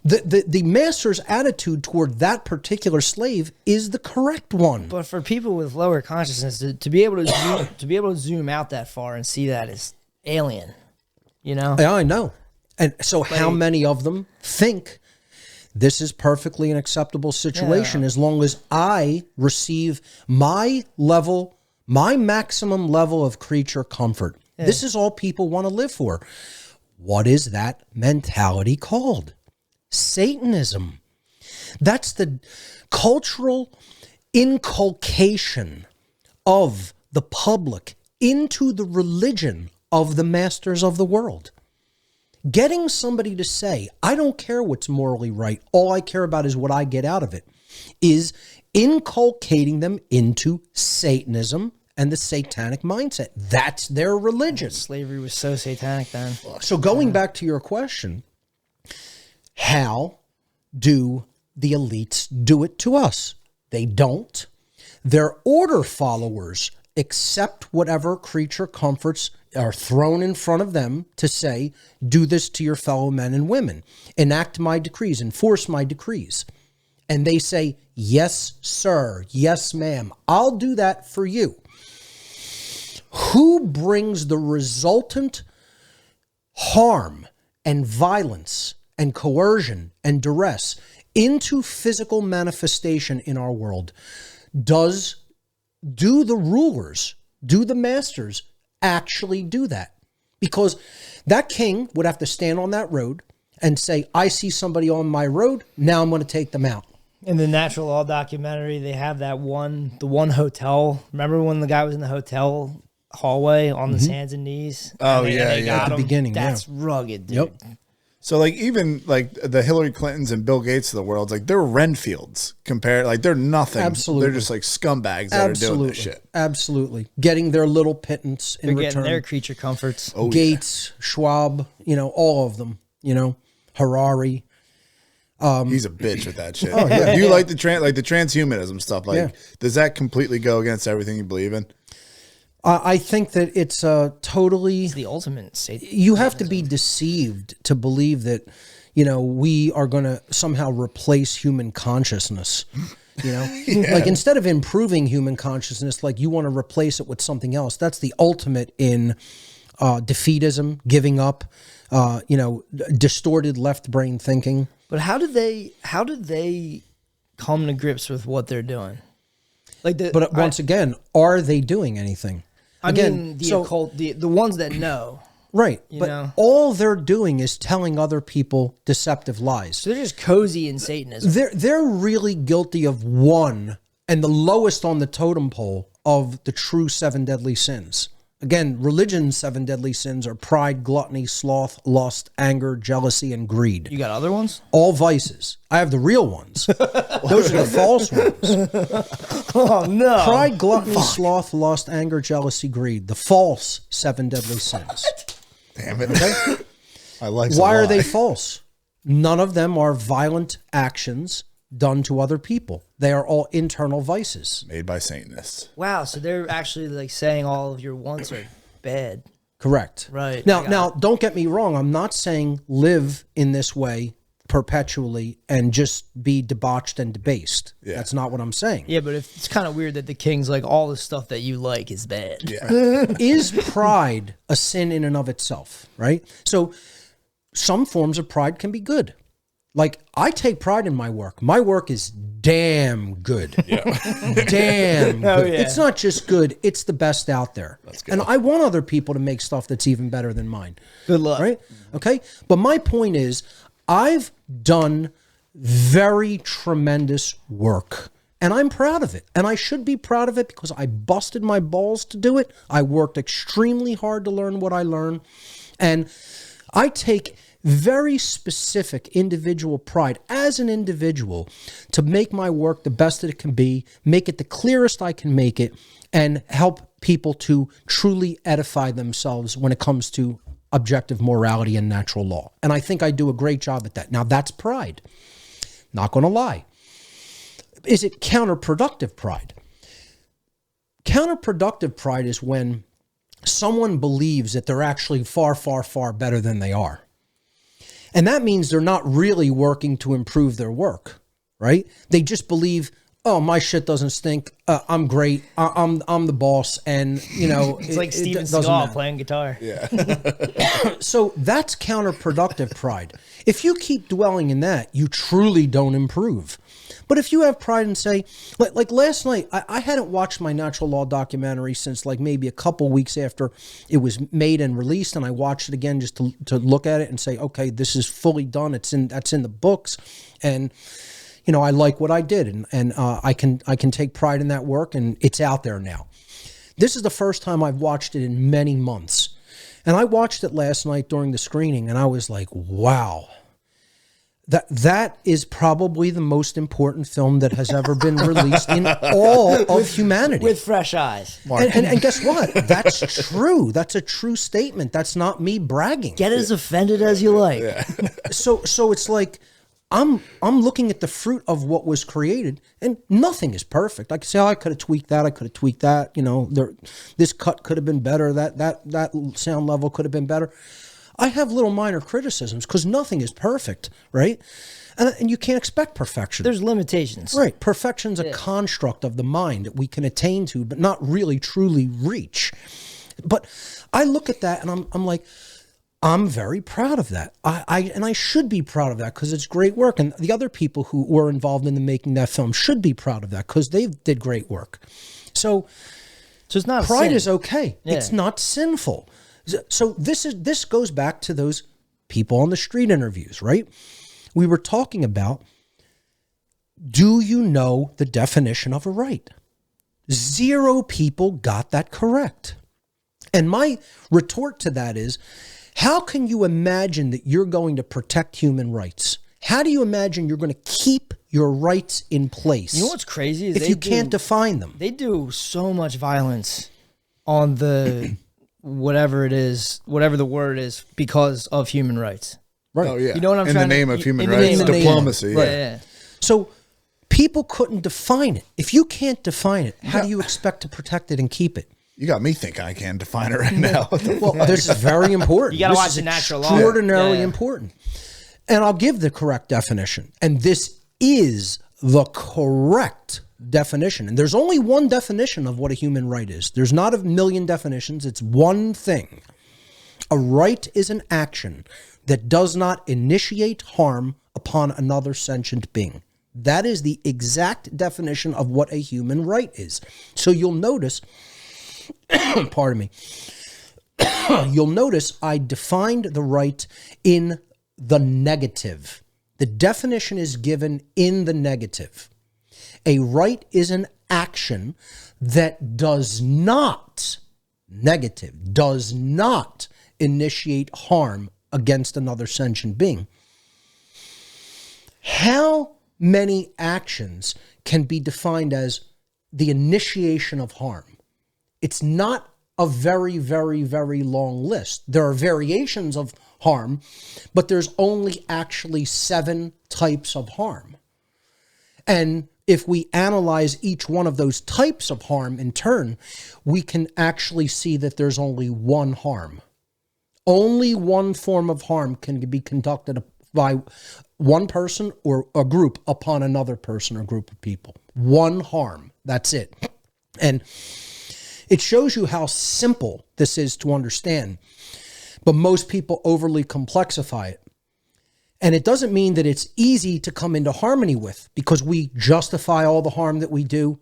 The master's attitude toward that particular slave is the correct one. But for people with lower consciousness, to be able to zoom out that far and see that is alien, you know? Yeah, I know. And so how many of them think this is perfectly an acceptable situation as long as I receive my maximum level of creature comfort? Yeah. This is all people want to live for. What is that mentality called? Satanism. That's the cultural inculcation of the public into the religion of the masters of the world. Getting somebody to say, I don't care what's morally right, all I care about is what I get out of it, is inculcating them into Satanism and the satanic mindset. That's their religion. Slavery was so satanic then. So going back to your question, how do the elites do it to us? They don't. Their order followers accept whatever creature comforts are thrown in front of them to say, do this to your fellow men and women, enact my decrees, enforce my decrees. And they say, yes, sir, yes, ma'am, I'll do that for you. Who brings the resultant harm and violence and coercion and duress into physical manifestation in our world? Do the rulers, do the masters actually do that? Because that king would have to stand on that road and say, I see somebody on my road, now I'm going to take them out. In the Natural Law documentary, they have the one hotel. Remember when the guy was in the hotel hallway on his hands and knees? Oh, and yeah, they yeah. got At the him? beginning, That's rugged, dude. Yep. So like even like the Hillary Clintons and Bill Gates of the world, like they're Renfields compared, like they're nothing. Absolutely. They're just like scumbags that are doing this shit. Absolutely. Getting their little pittance in They're return. getting their creature comforts. Oh, Gates, Schwab, all of them, Harari. He's a bitch with that shit. Do you like the transhumanism stuff? Like, does that completely go against everything you believe in? I think that it's totally... It's the ultimate Satan. You have to be deceived to believe that, we are going to somehow replace human consciousness. Like instead of improving human consciousness, like you want to replace it with something else. That's the ultimate in defeatism, giving up, distorted left brain thinking. But how did they come to grips with what they're doing? But once again, are they doing anything? I mean, the occult, the ones that know. Right. You But know? all they're doing is telling other people deceptive lies. So they're just cozy in Satanism. They're really guilty of one, and the lowest on the totem pole of the true 7 deadly sins. Again, religion's 7 deadly sins are pride, gluttony, sloth, lust, anger, jealousy, and greed. You got other ones? All vices. I have the real ones. Those are the false ones. Oh, no. Pride, gluttony, sloth, lust, anger, jealousy, greed. The false 7 deadly sins. Damn it. Okay. I like. Why are they false? None of them are violent actions done to other people. They are all internal vices. Made by Satanists. Wow, so they're actually like saying all of your wants are bad. Correct. Right. Now, don't get me wrong. I'm not saying live in this way perpetually and just be debauched and debased. Yeah. That's not what I'm saying. Yeah, but it's kind of weird that the king's like all the stuff that you like is bad. Yeah. Is pride a sin in and of itself, right? So some forms of pride can be good. Like, I take pride in my work. My work is damn good. Yeah. Damn good. Oh, yeah. It's not just good, it's the best out there. And I want other people to make stuff that's even better than mine. Good luck. Right? Okay? But my point is, I've done very tremendous work. And I'm proud of it. And I should be proud of it because I busted my balls to do it. I worked extremely hard to learn what I learned. And I take very specific individual pride as an individual to make my work the best that it can be, make it the clearest I can make it, and help people to truly edify themselves when it comes to objective morality and natural law. And I think I do a great job at that. Now, that's pride. Not going to lie. Is it counterproductive pride? Counterproductive pride is when someone believes that they're actually far, far, far better than they are. And that means they're not really working to improve their work, right? They just believe, oh, my shit doesn't stink. I'm great. I'm the boss. And, It's like Steven Seagal playing guitar. Yeah. So that's counterproductive pride. If you keep dwelling in that, you truly don't improve. But if you have pride and say, like last night, I hadn't watched my natural law documentary since like maybe a couple weeks after it was made and released, and I watched it again just to look at it and say, okay, this is fully done. That's in the books, and I like what I did, and I can take pride in that work, and it's out there now. This is the first time I've watched it in many months. And I watched it last night during the screening, and I was like, wow. That is probably the most important film that has ever been released in all of humanity. With fresh eyes. And guess what? That's true. That's a true statement. That's not me bragging. Get as offended as you like. Yeah. So it's like I'm looking at the fruit of what was created, and nothing is perfect. I could say, oh, I could have tweaked that. I could have tweaked that. You know, this cut could have been better. That sound level could have been better. I have little minor criticisms because nothing is perfect, right? And you can't expect perfection. There's limitations. Right. Perfection's a construct of the mind that we can attain to, but not really truly reach. But I look at that and I'm like, I'm very proud of that. I should be proud of that because it's great work. And the other people who were involved in the making that film should be proud of that because they did great work. So it's not pride sin. is okay. Yeah. It's not sinful. So this goes back to those people on the street interviews, right? We were talking about, do you know the definition of a right? 0 people got that correct. And my retort to that is, how can you imagine that you're going to protect human rights? How do you imagine you're going to keep your rights in place? You know what's crazy is if you can't define them? They do so much violence on the whatever it is, whatever the word is, because of human rights. Right. Oh, yeah. You know what I'm in trying the to- name of human in the rights, name of- diplomacy. Yeah, yeah. So people couldn't define it. If you can't define it, how do you expect to protect it and keep it? You got me thinking I can't define it right now. What the Well, this is very important. You gotta This watch is the natural law. extraordinarily Yeah, yeah. important. And I'll give the correct definition. And this is the correct definition. And there's only one definition of what a human right is. There's not a million definitions. It's one thing. A right is an action that does not initiate harm upon another sentient being. That is the exact definition of what a human right is. So you'll notice, pardon me, you'll notice I defined the right in the negative. The definition is given in the negative. A right is an action that does not, negative, does not initiate harm against another sentient being. How many actions can be defined as the initiation of harm? It's not a very, very, very long list. There are variations of harm, but there's only actually 7 types of harm. And if we analyze each one of those types of harm in turn, we can actually see that there's only one harm. Only one form of harm can be conducted by one person or a group upon another person or group of people. One harm. That's it. And it shows you how simple this is to understand. But most people overly complexify it. And it doesn't mean that it's easy to come into harmony with, because we justify all the harm that we do.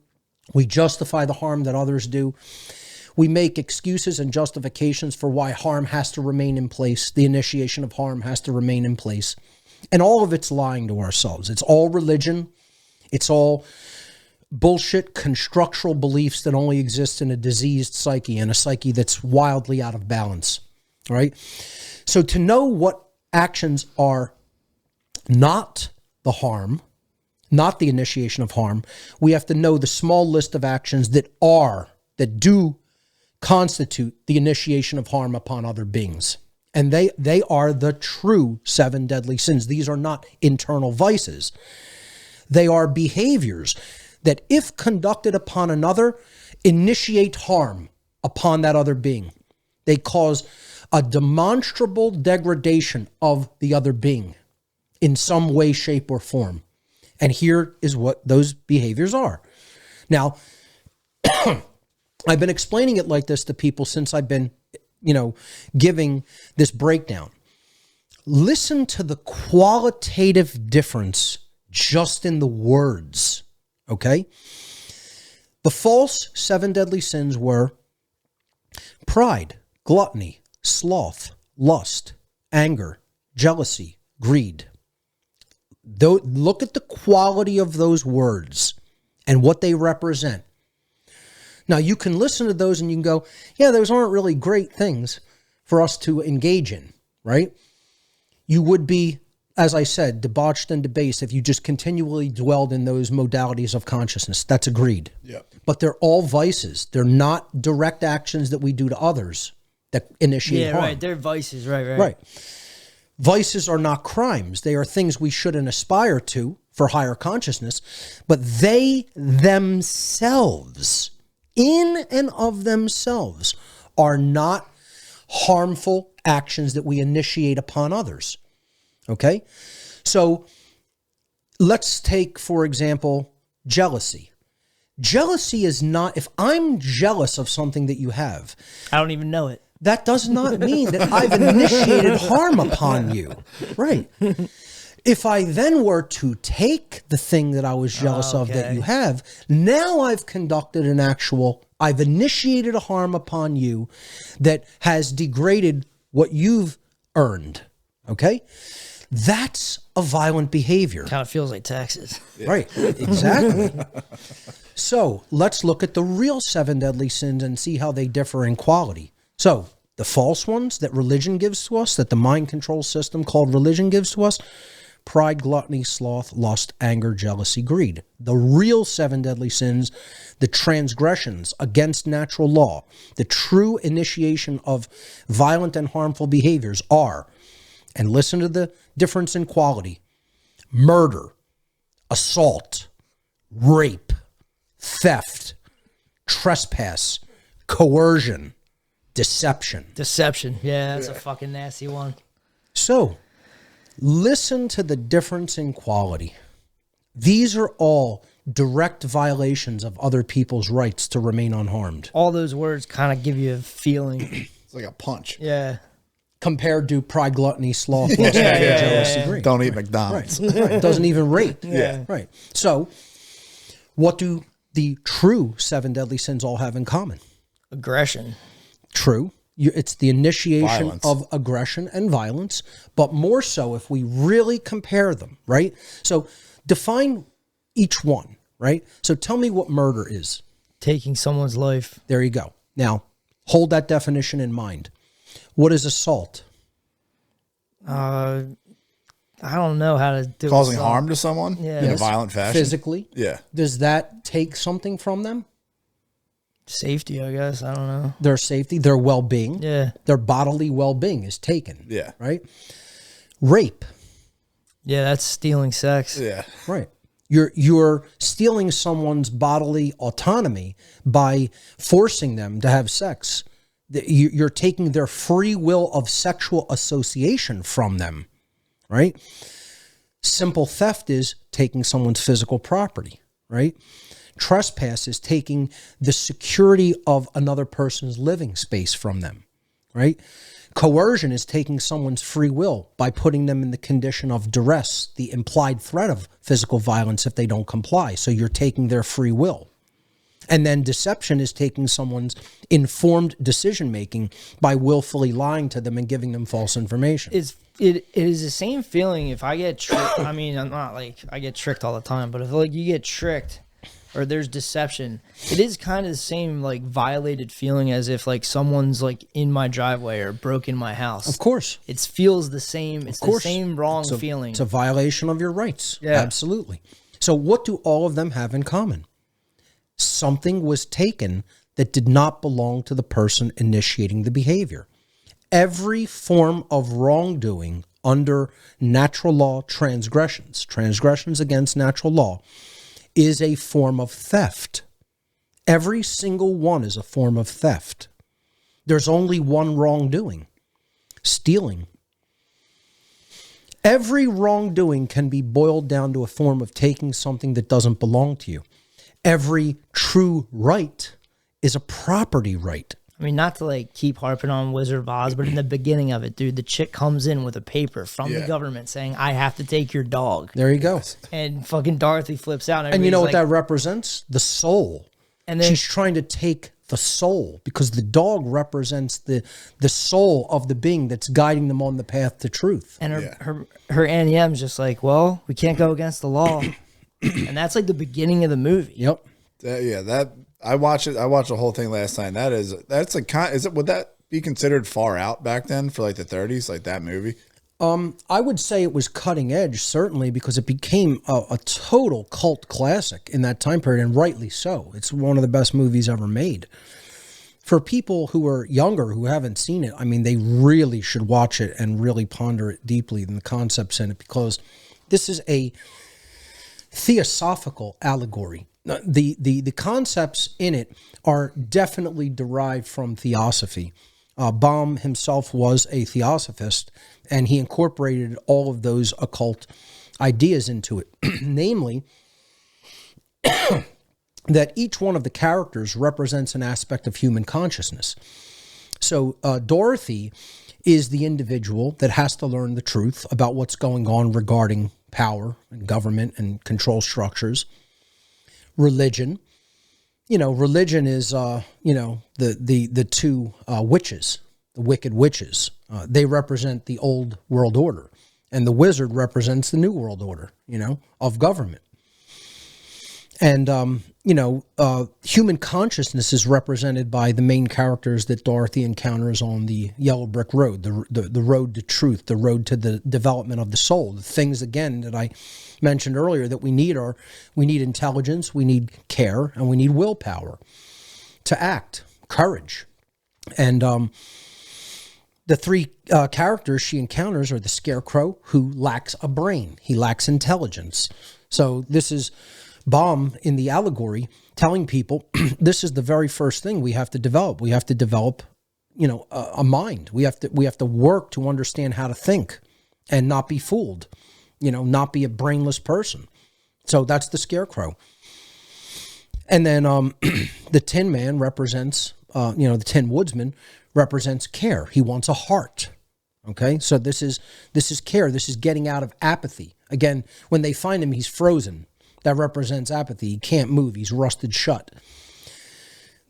We justify the harm that others do. We make excuses and justifications for why harm has to remain in place. The initiation of harm has to remain in place. And all of it's lying to ourselves. It's all religion. It's all bullshit constructural beliefs that only exist in a diseased psyche, and a psyche that's wildly out of balance. All right? So to know what actions are not the harm, not the initiation of harm, we have to know the small list of actions that do constitute the initiation of harm upon other beings. And they are the true 7 deadly sins. These are not internal vices. They are behaviors that, if conducted upon another, initiate harm upon that other being. They cause a demonstrable degradation of the other being in some way, shape, or form. And here is what those behaviors are. Now, I've been explaining it like this to people since I've been, giving this breakdown. Listen to the qualitative difference just in the words, okay? The false 7 deadly sins were pride, gluttony, sloth, lust, anger, jealousy, greed. Look at the quality of those words and what they represent. Now, you can listen to those and you can go, yeah, those aren't really great things for us to engage in, right? You would be, as I said, debauched and debased if you just continually dwelled in those modalities of consciousness. That's agreed. Yeah. But they're all vices. They're not direct actions that we do to others that initiate harm. Right. They're vices. Right. Right. Vices are not crimes. They are things we shouldn't aspire to for higher consciousness, but they themselves, in and of themselves, are not harmful actions that we initiate upon others. Okay? So let's take, for example, jealousy. Jealousy is not, if I'm jealous of something that you have, I don't even know it. that does not mean that I've initiated harm upon you. Right. If I then were to take the thing that I was jealous of that you have, now I've conducted an actual, I've initiated a harm upon you that has degraded what you've earned. Okay? That's a violent behavior. Kind of feels like taxes. Right. Exactly. So let's look at the real 7 deadly sins and see how they differ in quality. So the false ones that religion gives to us, that the mind control system called religion gives to us: pride, gluttony, sloth, lust, anger, jealousy, greed. The real 7 deadly sins, the transgressions against natural law, the true initiation of violent and harmful behaviors are, and listen to the difference in quality: murder, assault, rape, theft, trespass, coercion, deception. Deception. Yeah, that's a fucking nasty one. So, listen to the difference in quality. These are all direct violations of other people's rights to remain unharmed. All those words kind of give you a feeling. It's like a punch. Yeah. Compared to pride, gluttony, sloth, lust, anger, jealousy, greed. Don't eat McDonald's. Right. Doesn't even rate. Yeah. Right. So, what do the true 7 deadly sins all have in common? Aggression. True. It's the initiation Violence. of aggression and violence, but more so if we really compare them, right? So define each one, right? So tell me what murder is. Taking someone's life. There you go. Now, hold that definition in mind. What is assault? I don't know how to do Causing assault. harm to someone in a Yes. violent fashion. Physically? Yeah. Does that take something from them? Safety, I guess. I don't know. Their safety, their well-being, Yeah. their bodily well-being is taken. Yeah. Right? Rape. Yeah, that's stealing sex. Yeah. Right. You're stealing someone's bodily autonomy by forcing them to have sex. You're taking their free will of sexual association from them, right? Simple theft is taking someone's physical property, right? Trespass is taking the security of another person's living space from them, right? Coercion is taking someone's free will by putting them in the condition of duress, the implied threat of physical violence if they don't comply. So you're taking their free will. And then deception is taking someone's informed decision-making by willfully lying to them and giving them false information. It is the same feeling if I get tricked. I mean, I'm not like I get tricked all the time, but if like you get tricked or there's deception, it is kind of the same like violated feeling as if like someone's like in my driveway or broke in my house. Of course. It feels the same. It's the same wrong feeling. It's a violation of your rights. Yeah. Absolutely. So what do all of them have in common? Something was taken that did not belong to the person initiating the behavior. Every form of wrongdoing under natural law transgressions against natural law, is a form of theft. Every single one is a form of theft. There's only one wrongdoing: stealing. Every wrongdoing can be boiled down to a form of taking something that doesn't belong to you. Every true right is a property right. I mean, not to like keep harping on Wizard of Oz, but in the beginning of it, dude, the chick comes in with a paper from the government saying, "I have to take your dog." There you go. And fucking Dorothy flips out. And you know what like, that represents? The soul. And then She's trying to take the soul because the dog represents the soul of the being that's guiding them on the path to truth. And her Annie M's just like, well, we can't go against the law. And that's like the beginning of the movie. Yep. That I watched it. I watched the whole thing last night. That's would that be considered far out back then for like the 30s, like that movie? I would say it was cutting edge, certainly, because it became a total cult classic in that time period, and rightly so. It's one of the best movies ever made. For people who are younger, who haven't seen it, I mean, they really should watch it and really ponder it deeply and the concepts in it, because this is a theosophical allegory. The concepts in it are definitely derived from theosophy. Baum himself was a theosophist, and he incorporated all of those occult ideas into it. Namely, that each one of the characters represents an aspect of human consciousness. So Dorothy is the individual that has to learn the truth about what's going on regarding power and government and control structures. Religion. Religion is, the two witches, the wicked witches. They represent the old world order, and the wizard represents the new world order, of government. And, human consciousness is represented by the main characters that Dorothy encounters on the yellow brick road, the road to truth, the road to the development of the soul. The things, again, that I mentioned earlier that we need intelligence, we need care, and we need willpower to act, courage. And the three characters she encounters are the Scarecrow, who lacks a brain. He lacks intelligence. So this is Baum in the allegory telling people this is the very first thing we have to develop. We have to develop, a mind. We have to work to understand how to think and not be fooled, not be a brainless person. So that's the Scarecrow. And then the Tin Man represents, the Tin Woodsman represents care. He wants a heart. Okay, so this is care. This is getting out of apathy. Again, when they find him, he's frozen. That represents apathy. He can't move. He's rusted shut.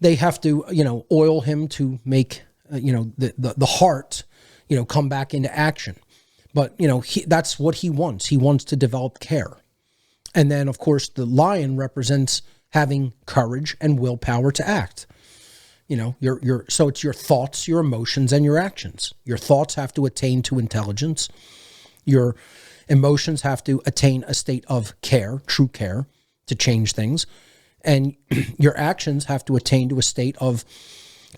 They have to, oil him to make, the heart, come back into action. But, that's what he wants. He wants to develop care. And then, of course, the lion represents having courage and willpower to act. So it's your thoughts, your emotions, and your actions. Your thoughts have to attain to intelligence. Your emotions have to attain a state of care, true care, to change things. And your actions have to attain to a state of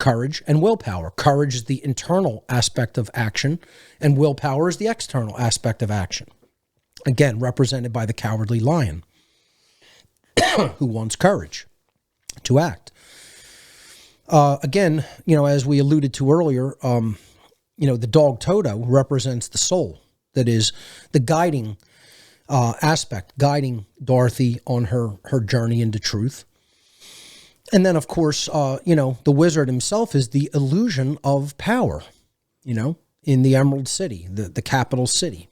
courage and willpower. Courage is the internal aspect of action, and willpower is the external aspect of action. Again, represented by the cowardly lion, who wants courage to act. Again, as we alluded to earlier, the dog Toto represents the soul. That is the guiding aspect, guiding Dorothy on her journey into truth. And then, of course, the wizard himself is the illusion of power, in the Emerald City, the capital city.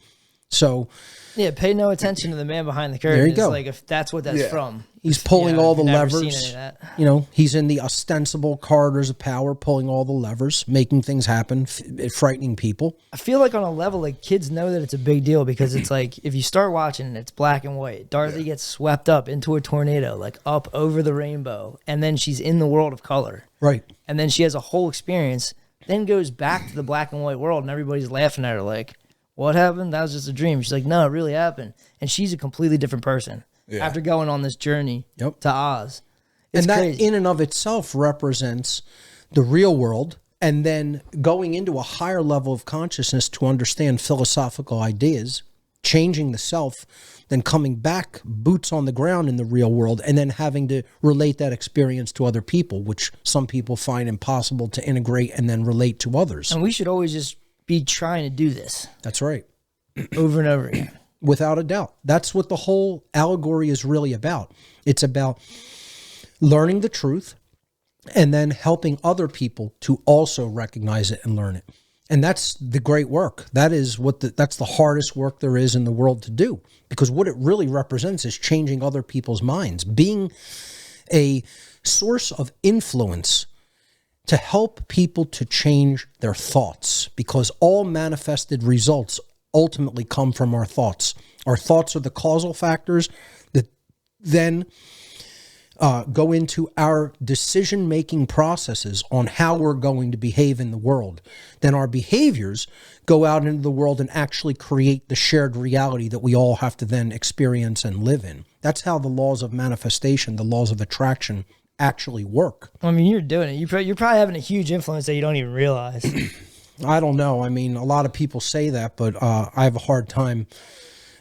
So, yeah, pay no attention to the man behind the curtain. There you go. Like, if that's what that's from. He's pulling all the never seen levers. any of that. He's in the ostensible corridors of power, pulling all the levers, making things happen, frightening people. I feel like on a level, like, kids know that it's a big deal, because it's like, if you start watching and it's black and white, Dorothy gets swept up into a tornado, like up over the rainbow, and then she's in the world of color. Right. And then she has a whole experience, then goes back to the black and white world, and everybody's laughing at her like, what happened? That was just a dream. She's like, no, it really happened. And she's a completely different person after going on this journey to Oz. It's that crazy. in and of itself represents the real world, and then going into a higher level of consciousness to understand philosophical ideas, changing the self, then coming back, boots on the ground in the real world, and then having to relate that experience to other people, which some people find impossible to integrate and then relate to others. And we should always just be trying to do this. That's right. Over and over again. Without a doubt. That's what the whole allegory is really about. It's about learning the truth and then helping other people to also recognize it and learn it. And that's the great work. That's the hardest work there is in the world to do, because what it really represents is changing other people's minds, being a source of influence to help people to change their thoughts, because all manifested results ultimately come from our thoughts. Our thoughts are the causal factors that then go into our decision-making processes on how we're going to behave in the world, then our behaviors go out into the world and actually create the shared reality that we all have to then experience and live in. That's how the laws of manifestation, the laws of attraction actually work. I mean, you're doing it. You're probably having a huge influence that you don't even realize. I don't know. I mean, a lot of people say that, but I have a hard time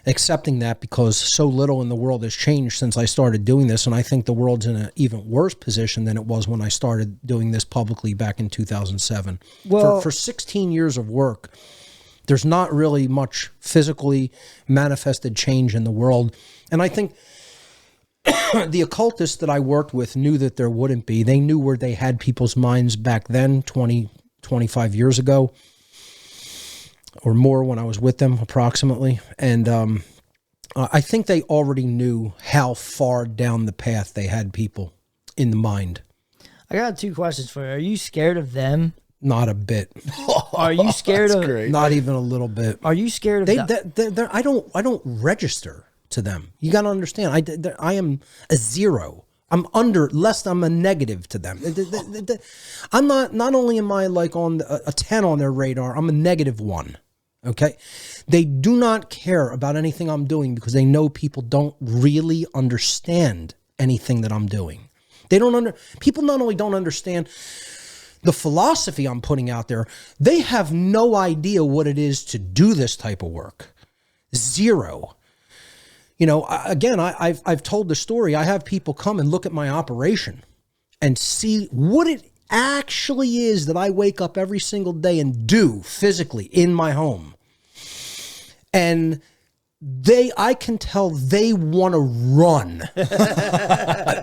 accepting that because so little in the world has changed since I started doing this. And I think the world's in an even worse position than it was when I started doing this publicly back in 2007. Well, for 16 years of work, there's not really much physically manifested change in the world. And I think the occultists that I worked with knew that there wouldn't be. They knew where they had people's minds back then, 25 years ago. Or more when I was with them, approximately. And I think they already knew how far down the path they had people in the mind. I got 2 questions for you. Are you scared of them? Not a bit. Are you scared of? Great. Not even a little bit. Are you scared of? I don't register to them. You got to understand. I am a 0. I'm I'm a negative to them. I'm not only am I like on a 10 on their radar, I'm a -1. Okay. They do not care about anything I'm doing because they know people don't really understand anything that I'm doing. People not only don't understand the philosophy I'm putting out there, they have no idea what it is to do this type of work. 0. You know, again, I've told the story. I have people come and look at my operation and see what it actually is that I wake up every single day and do physically in my home. And I can tell they want to run.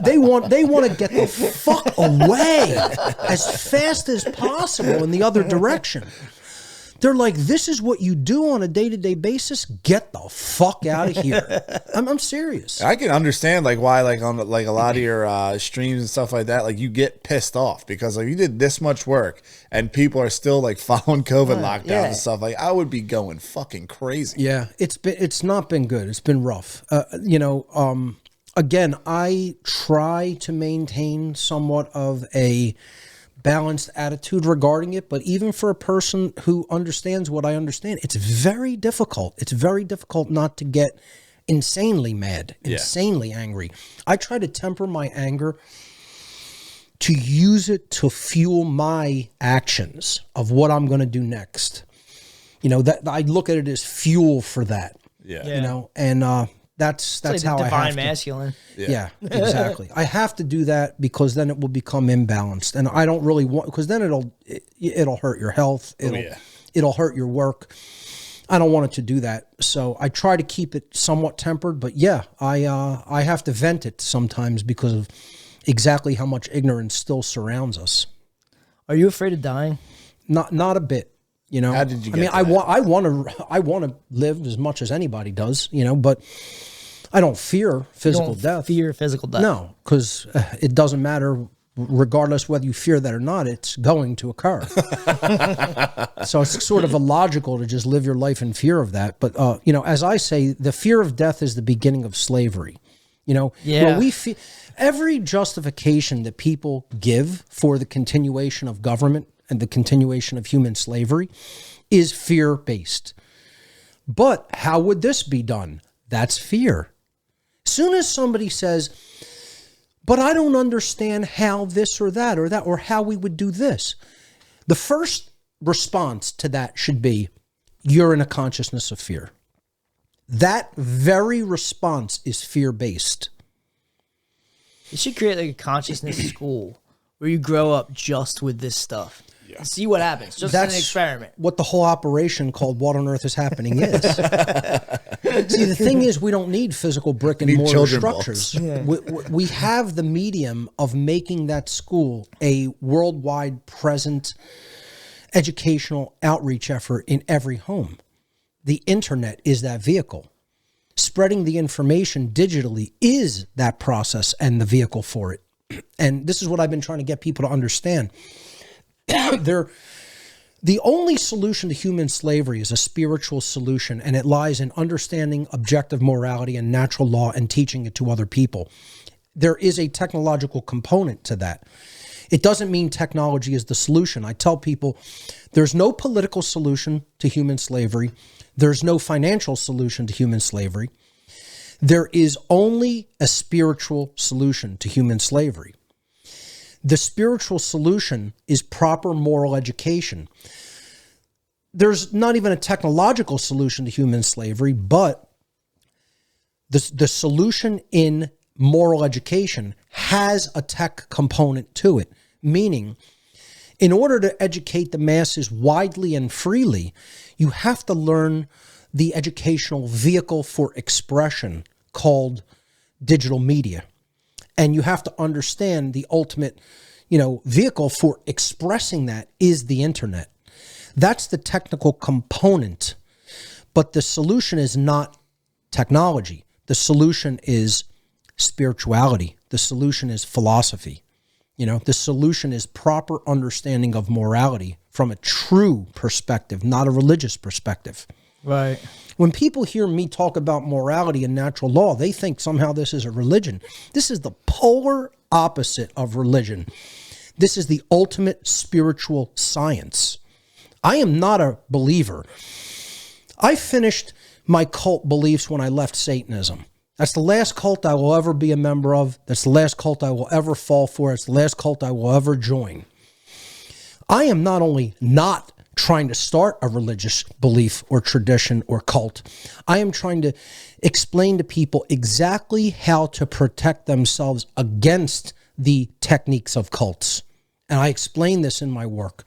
they want to get the fuck away as fast as possible in the other direction. They're like, this is what you do on a day-to-day basis? Get the fuck out of here. I'm serious. I can understand like why like on like a lot of your streams and stuff like that, like you get pissed off because like you did this much work and people are still like following COVID lockdowns and stuff. Like I would be going fucking crazy. Yeah, it's not been good. It's been rough. Again, I try to maintain somewhat of a balanced attitude regarding it, but even for a person who understands what I understand, it's very difficult. It's very difficult not to get insanely mad, insanely angry. I try to temper my anger to use it to fuel my actions of what I'm going to do next. You know, that I look at it as fuel for that. Yeah. You know, and that's like how I have divine to. Masculine. Yeah, exactly. I have to do that because then it will become imbalanced, and I don't really want, because then it'll hurt your health. It'll hurt your work. I don't want it to do that, so I try to keep it somewhat tempered. But yeah, I have to vent it sometimes because of exactly how much ignorance still surrounds us. Are you afraid of dying? Not a bit. You know, How did you get I mean, that? I want to live as much as anybody does. You know, but I don't fear physical death. Fear physical death. No, because it doesn't matter, regardless whether you fear that or not, it's going to occur. So it's sort of illogical to just live your life in fear of that. But, you know, as I say, the fear of death is the beginning of slavery. You know, when every justification that people give for the continuation of government and the continuation of human slavery is fear-based. But how would this be done? That's fear. Soon as somebody says, but I don't understand how this or that, or how we would do this, the first response to that should be, you're in a consciousness of fear. That very response is fear-based. You should create like a consciousness school where you grow up just with this stuff. Yeah. See what happens. Just as an experiment. What the whole operation called What on Earth is Happening is. See, the thing is, we don't need physical brick and mortar structures. Yeah. We have the medium of making that school a worldwide present educational outreach effort in every home. The internet is that vehicle. Spreading the information digitally is that process and the vehicle for it. And this is what I've been trying to get people to understand. The only solution to human slavery is a spiritual solution, and it lies in understanding objective morality and natural law and teaching it to other people. there is a technological component to that. It doesn't mean technology is the solution. I tell people there's no political solution to human slavery. There's no financial solution to human slavery. There is only a spiritual solution to human slavery. The spiritual solution is proper moral education. There's not even a technological solution to human slavery, but the solution in moral education has a tech component to it, meaning in order to educate the masses widely and freely, you have to learn the educational vehicle for expression called digital media. And you have to understand the ultimate, vehicle for expressing that is the internet. That's the technical component, but the solution is not technology. The solution is spirituality. The solution is philosophy. The solution is proper understanding of morality from a true perspective, not a religious perspective. Right. When people hear me talk about morality and natural law, they think somehow this is a religion. This is the polar opposite of religion. This is the ultimate spiritual science. I am not a believer. I finished my cult beliefs when I left Satanism. That's the last cult I will ever be a member of. That's the last cult I will ever fall for. It's the last cult I will ever join. I am not only not trying to start a religious belief or tradition or cult, I am trying to explain to people exactly how to protect themselves against the techniques of cults. And I explain this in my work.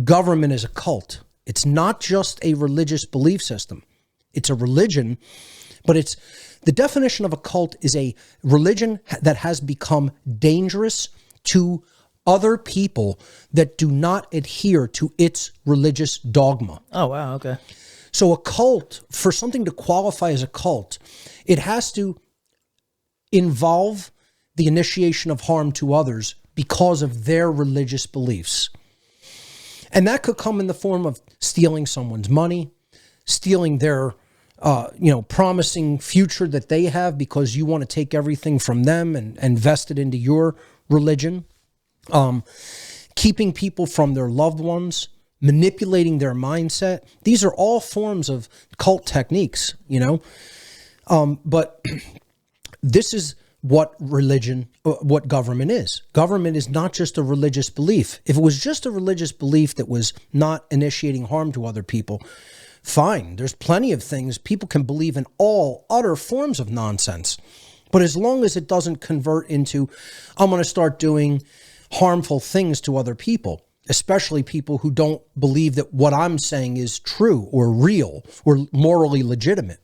Government is a cult. It's not just a religious belief system. It's a religion, but the definition of a cult is a religion that has become dangerous to other people that do not adhere to its religious dogma. Oh, wow. Okay. So a cult, for something to qualify as a cult, it has to involve the initiation of harm to others because of their religious beliefs. And that could come in the form of stealing someone's money, stealing their, promising future that they have because you want to take everything from them and invest it into your religion, keeping people from their loved ones, manipulating their mindset. These are all forms of cult techniques, but this is what government is. Government is not just a religious belief. If it was just a religious belief that was not initiating harm to other people, fine. There's plenty of things people can believe in, all other forms of nonsense. But as long as it doesn't convert into, I'm going to start doing harmful things to other people, especially people who don't believe that what I'm saying is true or real or morally legitimate.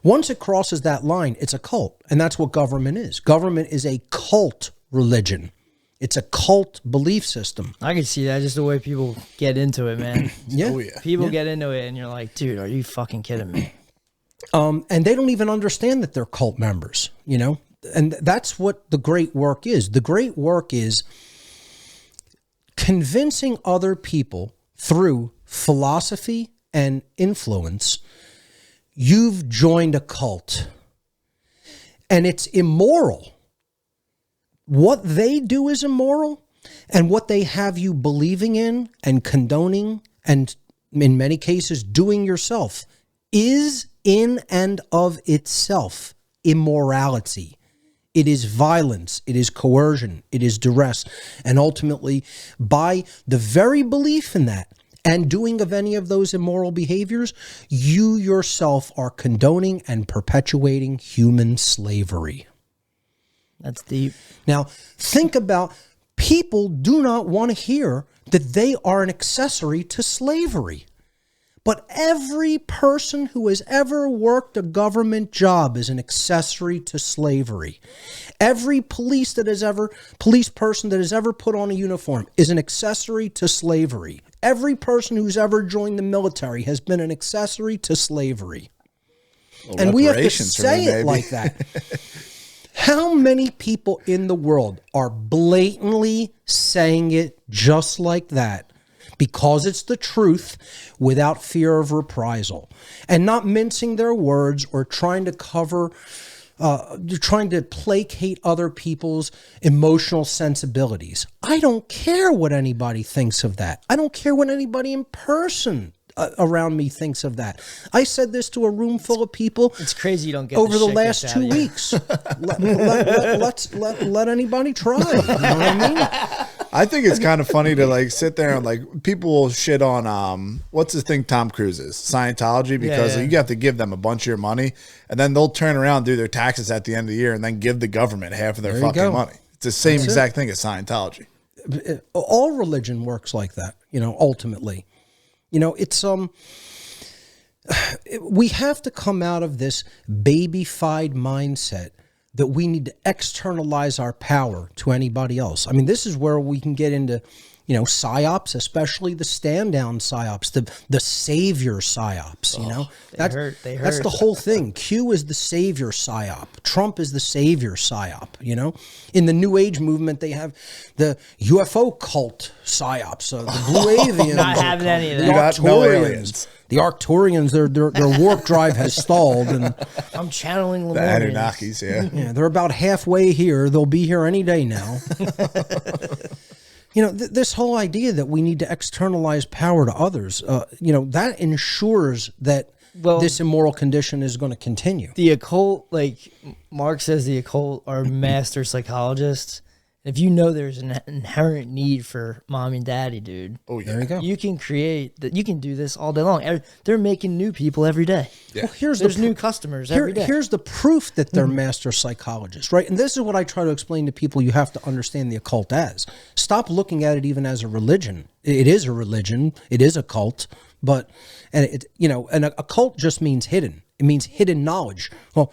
Once it crosses that line, it's a cult. And that's what government is. Government is a cult religion. It's a cult belief system. I can see that, just the way people get into it, man. Yeah. Oh, yeah. People get into it and you're like, dude, are you fucking kidding me? And they don't even understand that they're cult members, And that's what the great work is. The great work is convincing other people through philosophy and influence, you've joined a cult. And it's immoral. What they do is immoral, and what they have you believing in and condoning, and in many cases doing yourself, is in and of itself immorality. It is violence, it is coercion, it is duress. And ultimately, by the very belief in that and doing of any of those immoral behaviors, you yourself are condoning and perpetuating human slavery. That's deep. Now, think about, people do not want to hear that they are an accessory to slavery. But every person who has ever worked a government job is an accessory to slavery. Every police person that has ever put on a uniform is an accessory to slavery. Every person who's ever joined the military has been an accessory to slavery. Well, and we have to reparations for me, say it maybe. like that. How many people in the world are blatantly saying it just like that because it's the truth without fear of reprisal and not mincing their words or trying to cover You're trying to placate other people's emotional sensibilities. I don't care what anybody thinks of that. I don't care what anybody in person around me thinks of that. I said this to a room full of people. It's crazy you don't get over the shit last kicked 2 out of you. weeks. Let anybody try. You know what I mean? I think it's kind of funny to like sit there and like people will shit on what's the thing Tom Cruise is Scientology because Yeah. you have to give them a bunch of your money and then they'll turn around and do their taxes at the end of the year and then give the government half of their There you fucking go. money. It's the same exact thing as Scientology. All religion works like that, you know, ultimately. You know, it's we have to come out of this baby-fied mindset that we need to externalize our power to anybody else. I mean, this is where we can get into, you know, psyops, especially the stand-down psyops, the savior psyops, you know. They hurt. That's the whole thing. Q is the savior psyop. Trump is the savior psyop, you know. In the New Age movement, they have the UFO cult psyops, the Blue Avians. Not having any of the that. You got no Arcturians. aliens. The Arcturians, their warp drive has stalled, and I'm channeling The Lemurians. Anunnakis, yeah. yeah, they're about halfway here. They'll be here any day now. You know, this whole idea that we need to externalize power to others, you know, that ensures that this immoral condition is going to continue. The occult, like Mark says, the occult are master psychologists. If you know there's an inherent need for mom and daddy, dude, Oh, yeah. There you go. you can create that. You can do this all day long. They're making new people every day. Yeah. Well, here's There's the new customers every day. Here's the proof that they're master psychologists, right? And this is what I try to explain to people you have to understand the occult as. Stop looking at it even as a religion. It is a religion. It is a cult. But, and it, you know, and a cult just means hidden. It means hidden knowledge. Well,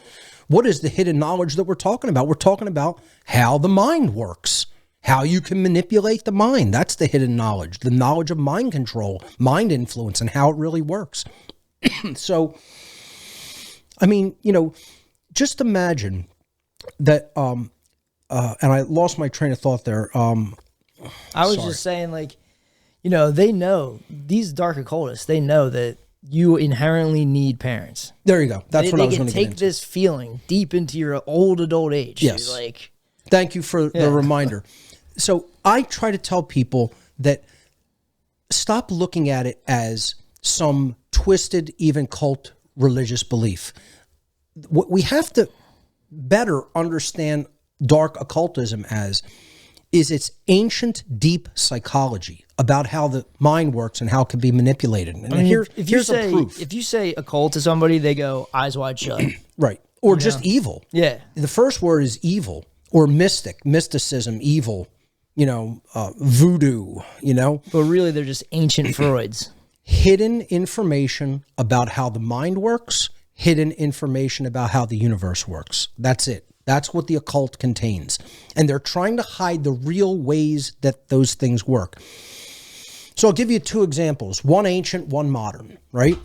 what is the hidden knowledge that we're talking about? We're talking about how the mind works, how you can manipulate the mind. That's the hidden knowledge, the knowledge of mind control, mind influence, and how it really works. So, I mean, you know, just imagine that, and I lost my train of thought there. I was just saying, like, you know, they know, these dark occultists, they know that you inherently need parents. There you go. That's what I was They going can to get take into. this feeling deep into your old adult age. Yes. Dude. Like, Thank you for the reminder. So I try to tell people that stop looking at it as some twisted, even cult religious belief. What we have to better understand dark occultism as is its ancient, deep psychology about how the mind works and how it can be manipulated. And I mean, here's say, a proof. if you say occult to somebody, they go eyes wide shut. Right. Or just evil. Yeah. The first word is evil or mysticism, evil, you know, voodoo, you know. But really, they're just ancient Freuds. Hidden information about how the mind works, hidden information about how the universe works. That's it. That's what the occult contains. And they're trying to hide the real ways that those things work. So I'll give you two examples, one ancient, one modern, right?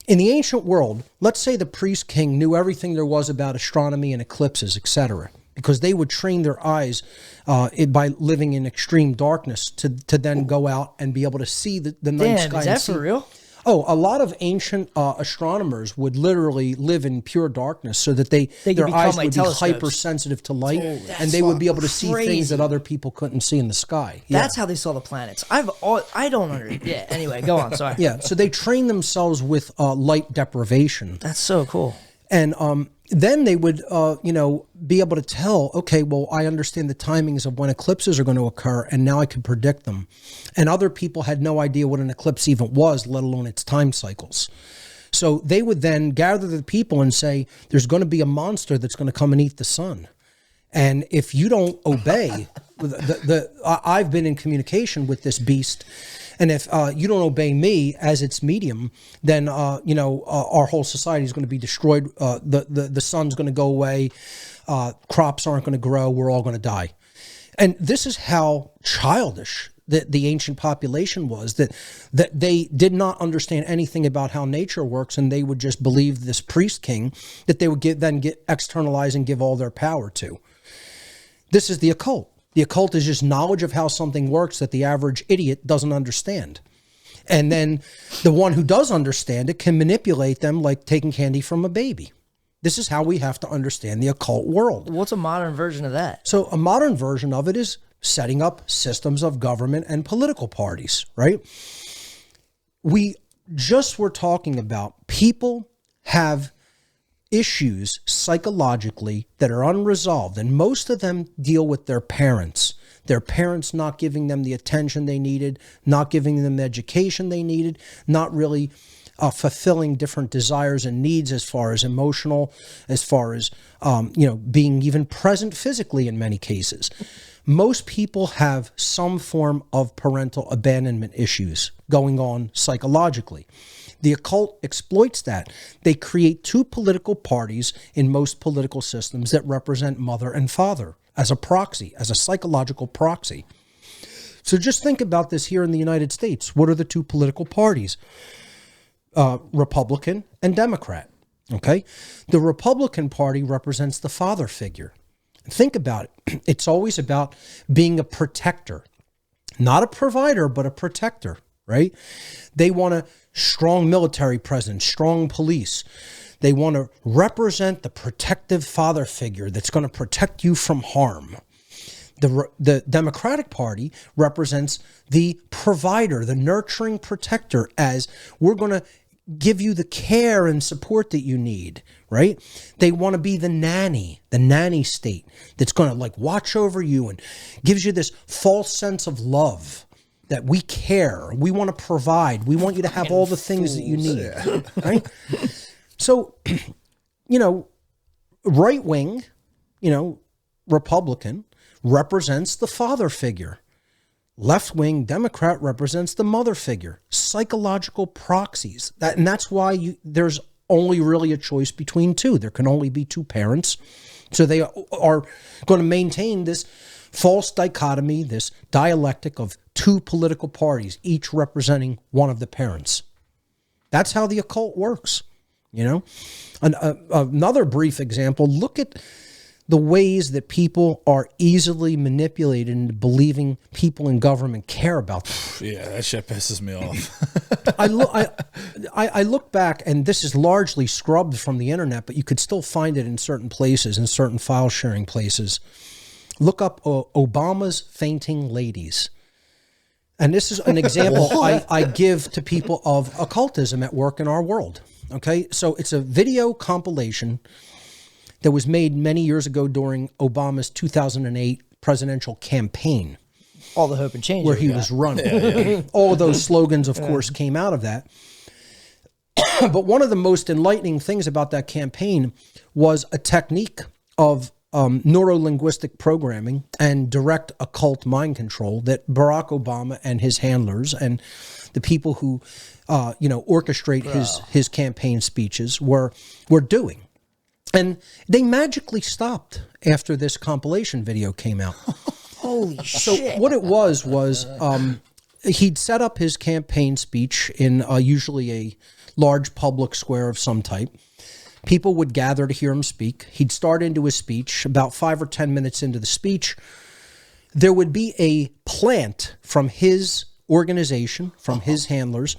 In the ancient world, let's say the priest king knew everything there was about astronomy and eclipses, etc., because they would train their eyes by living in extreme darkness to then go out and be able to see the night Damn, sky. is and that see- for real? Oh, a lot of ancient astronomers would literally live in pure darkness so that could their become eyes like would be telescopes. hypersensitive to light, and they would be able to see things crazy. that other people couldn't see in the sky. Yeah. That's how they saw the planets. I don't understand. Yeah. Anyway, go on. Sorry. Yeah, so they train themselves with light deprivation. That's so cool. And then they would, be able to tell, okay, well, I understand the timings of when eclipses are going to occur, and now I can predict them. And other people had no idea what an eclipse even was, let alone its time cycles. So they would then gather the people and say, there's going to be a monster that's going to come and eat the sun. And if you don't obey, I've been in communication with this beast, and if you don't obey me as its medium, then our whole society is going to be destroyed. The sun's going to go away. Crops aren't going to grow. We're all going to die. And this is how childish the ancient population was, that they did not understand anything about how nature works, and they would just believe this priest king that they would then get externalized and give all their power to. This is the occult. The occult is just knowledge of how something works that the average idiot doesn't understand. And then the one who does understand it can manipulate them like taking candy from a baby. This is how we have to understand the occult world. What's a modern version of that? So a modern version of it is setting up systems of government and political parties, right? We just were talking about people have issues psychologically that are unresolved, and most of them deal with their parents not giving them the attention they needed, not giving them the education they needed, not really fulfilling different desires and needs as far as emotional, as far as being even present physically in many cases. Most people have some form of parental abandonment issues going on psychologically. The occult exploits that. They create two political parties in most political systems that represent mother and father as a proxy, as a psychological proxy. So just think about this here in the United States. What are the two political parties? Republican and Democrat. Okay? The Republican Party represents the father figure. Think about it. It's always about being a protector, not a provider, but a protector, right? They want a strong military presence, strong police. They want to represent the protective father figure that's going to protect you from harm. The Democratic Party represents the provider, the nurturing protector, as we're going to give you the care and support that you need, right? They want to be the nanny state that's going to like watch over you and gives you this false sense of love that we care, we want to provide, we want you to have all the things that you need, right? So, right wing, Republican represents the father figure. Left-wing Democrat represents the mother figure, psychological proxies. And that's why there's only really a choice between two. There can only be two parents. So they are going to maintain this false dichotomy, this dialectic of two political parties, each representing one of the parents. That's how the occult works, Another brief example, look at the ways that people are easily manipulated into believing people in government care about them. Yeah, that shit pisses me off. I look back, and this is largely scrubbed from the internet, but you could still find it in certain places, in certain file sharing places. Look up Obama's fainting ladies. And this is an example I give to people of occultism at work in our world. Okay, so it's a video compilation that was made many years ago during Obama's 2008 presidential campaign. All the hope and change. Where he was running. All of those slogans, of course, came out of that. But one of the most enlightening things about that campaign was a technique of neuro-linguistic programming and direct occult mind control that Barack Obama and his handlers and the people who, orchestrate his campaign speeches were doing. And they magically stopped after this compilation video came out. Holy shit. So what it was he'd set up his campaign speech in usually a large public square of some type. People would gather to hear him speak. He'd start into his speech. About 5 or 10 minutes into the speech, there would be a plant from his organization, from his handlers,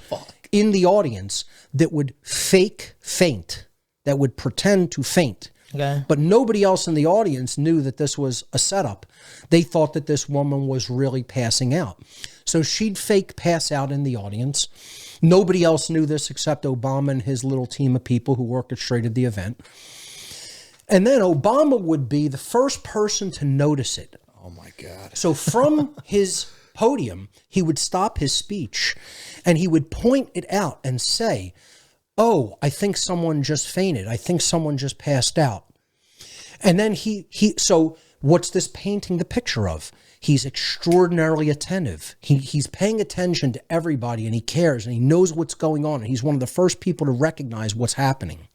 in the audience that would fake faint, that would pretend to faint. Okay. But nobody else in the audience knew that this was a setup. They thought that this woman was really passing out. So she'd fake pass out in the audience. Nobody else knew this except Obama and his little team of people who orchestrated the event. And then Obama would be the first person to notice it. Oh my God. So from his podium, he would stop his speech and he would point it out and say, "Oh, I think someone just fainted. I think someone just passed out." And then so what's this painting the picture of? He's extraordinarily attentive. He's paying attention to everybody and he cares and he knows what's going on. And he's one of the first people to recognize what's happening.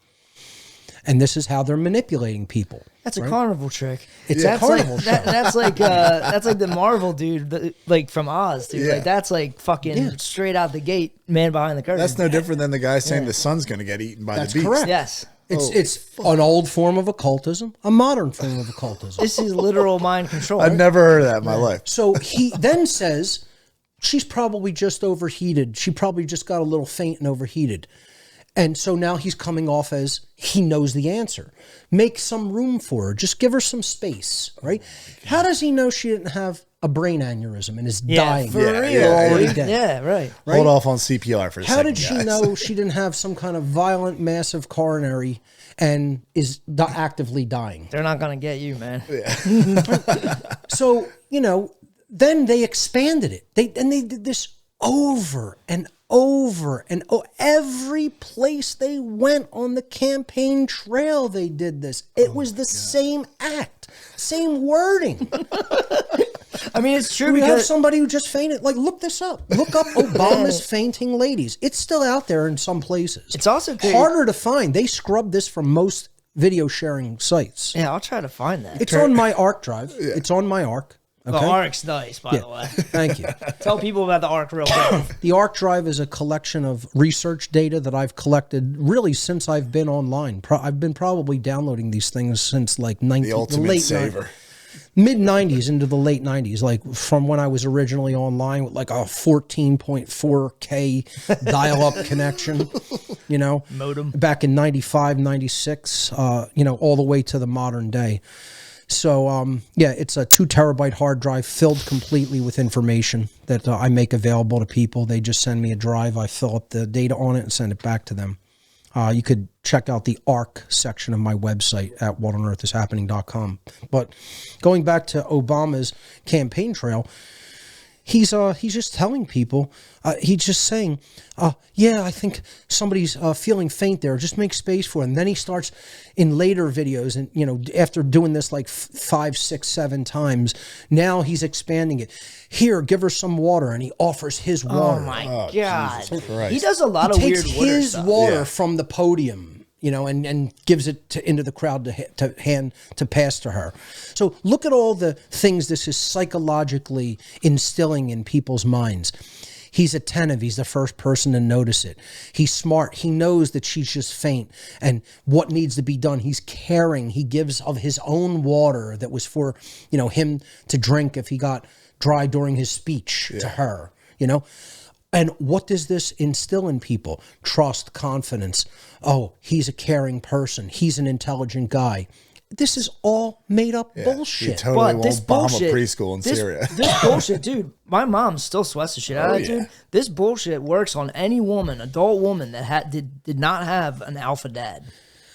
And this is how they're manipulating people. That's a carnival trick. It's a carnival show. That's like the Marvel dude, like from Oz, dude. Yeah. Like that's like fucking straight out the gate, man behind the curtain. That's no different than the guy saying the sun's going to get eaten by That's the beast. correct. Yes. It's an old form of occultism, a modern form of occultism. This is literal mind control. I've never heard of that in my life. So he then says, she's probably just overheated. She probably just got a little faint and overheated. And so now he's coming off as he knows the answer. Make some room for her. Just give her some space, right? How does he know she didn't have a brain aneurysm and is dying? For real. Already Dude. dead. Yeah, right. Hold off on CPR for a second. How did she guys. know she didn't have some kind of violent, massive coronary and is actively dying? They're not going to get you, man. So, then they expanded it. They did this over and over and every place they went on the campaign trail, they did this. It was the same act, same wording. I mean, it's true We have because somebody who just fainted. Like, look this up. Look up Obama's fainting ladies. It's still out there in some places. it's also good. Harder to find. They scrubbed this from most video sharing sites. Yeah, I'll try to find that. It's on my ARC drive. It's on my ARC. The Okay? ARC's nice, by the way. Thank you. Tell people about the ARC real quick. The ARC drive is a collection of research data that I've collected really since I've been online. I've been probably downloading these things since like The ultimate saver. mid-90s into the late 90s, like from when I was originally online with like a 14.4K dial-up connection, Modem. back in 95, 96, all the way to the modern day. So, it's a 2 terabyte hard drive filled completely with information that I make available to people. They just send me a drive. I fill up the data on it and send it back to them. You could check out the ARC section of my website at whatonearthishappening.com. But going back to Obama's campaign trail, he's just telling people, he's just saying, I think somebody's feeling faint there. Just make space for him. And then he starts in later videos, and after doing this like 5, 6, 7 times, now he's expanding it. Here, give her some water, and he offers his water. Oh my God. Jesus Christ. He does a lot He of weird takes water his stuff. water Yeah. from the podium, and gives it into the crowd to pass to her. So look at all the things this is psychologically instilling in people's minds. He's attentive. He's the first person to notice it. He's smart. He knows that she's just faint and what needs to be done. He's caring. He gives of his own water that was for, him to drink if he got dry during his speech to her, And what does this instill in people? Trust, confidence. Oh, he's a caring person. He's an intelligent guy. This is all made up You bullshit. totally But this won't bomb bullshit, a preschool in Syria. This bullshit, dude. My mom still sweats the shit out of it, yeah. dude. This bullshit works on any woman, adult woman that did not have an alpha dad.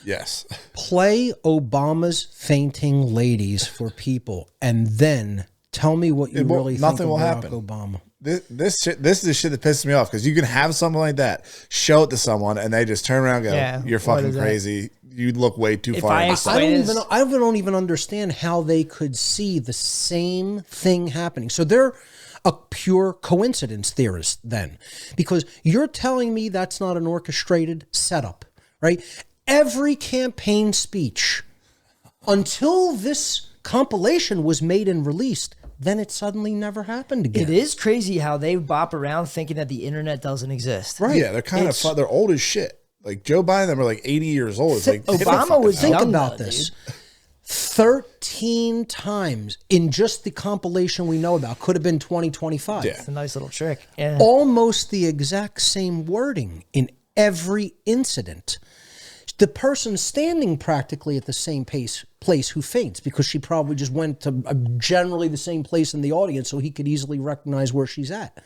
Yes. Play Obama's fainting ladies for people, and then tell me what you really think nothing of will Barack happen. Obama. This is the shit that pisses me off, because you can have something like that, show it to someone, and they just turn around and go, Yeah, "You're what fucking is that? crazy. You look way too If far." I in the explain sun." I don't even understand how they could see the same thing happening. So they're a pure coincidence theorist then, because you're telling me that's not an orchestrated setup, right? Every campaign speech until this compilation was made and released, then it suddenly never happened again. It is crazy how they bop around thinking that the internet doesn't exist. Right. Yeah, they're kind of they're old as shit. Like Joe Biden, and them are like 80 years old. It's like Obama was Think young about though, this. dude. 13 times in just the compilation we know about. Could have been 2025. Yeah. It's a nice little trick. Yeah. Almost the exact same wording in every incident. The person standing practically at the same place who faints, because she probably just went to generally the same place in the audience so he could easily recognize where she's at.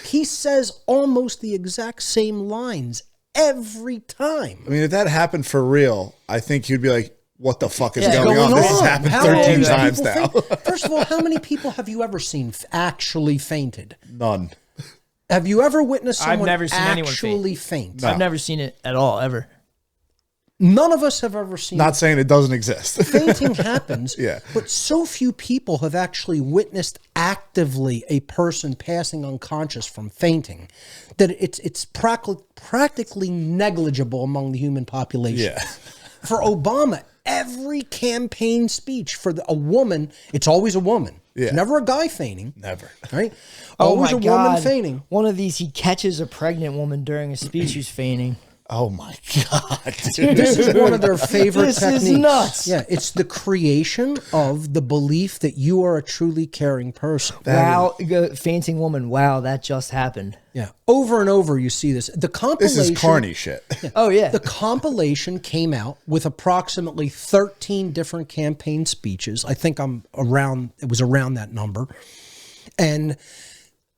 He says almost the exact same lines every time. I mean, if that happened for real, I think you'd be like, "What the fuck is Yeah, going on? This has on? happened How 13 many times people now." faint? First of all, how many people have you ever seen actually fainted? None. Have you ever witnessed I've someone never seen anyone actually faint? I've never seen it at all, ever. None of us have ever seen Not saying it doesn't exist. fainting happens, Yeah. but so few people have actually witnessed actively a person passing unconscious from fainting that it's practically negligible among the human population. Yeah. For Obama, every campaign speech for a woman, it's always a woman. Yeah. It's never a guy fainting. Never. Right? Oh Always my a God. woman fainting. One of these, he catches a pregnant woman during a speech who's fainting. Oh my God, dude. This is one of their favorite This techniques. is nuts. Yeah, it's the creation of the belief that you are a truly caring person. Wow, fainting woman. Wow, that just happened. Yeah, over and over you see this. The compilation. This is carny shit. Oh yeah. The compilation came out with approximately 13 different campaign speeches. I think it was around that number. And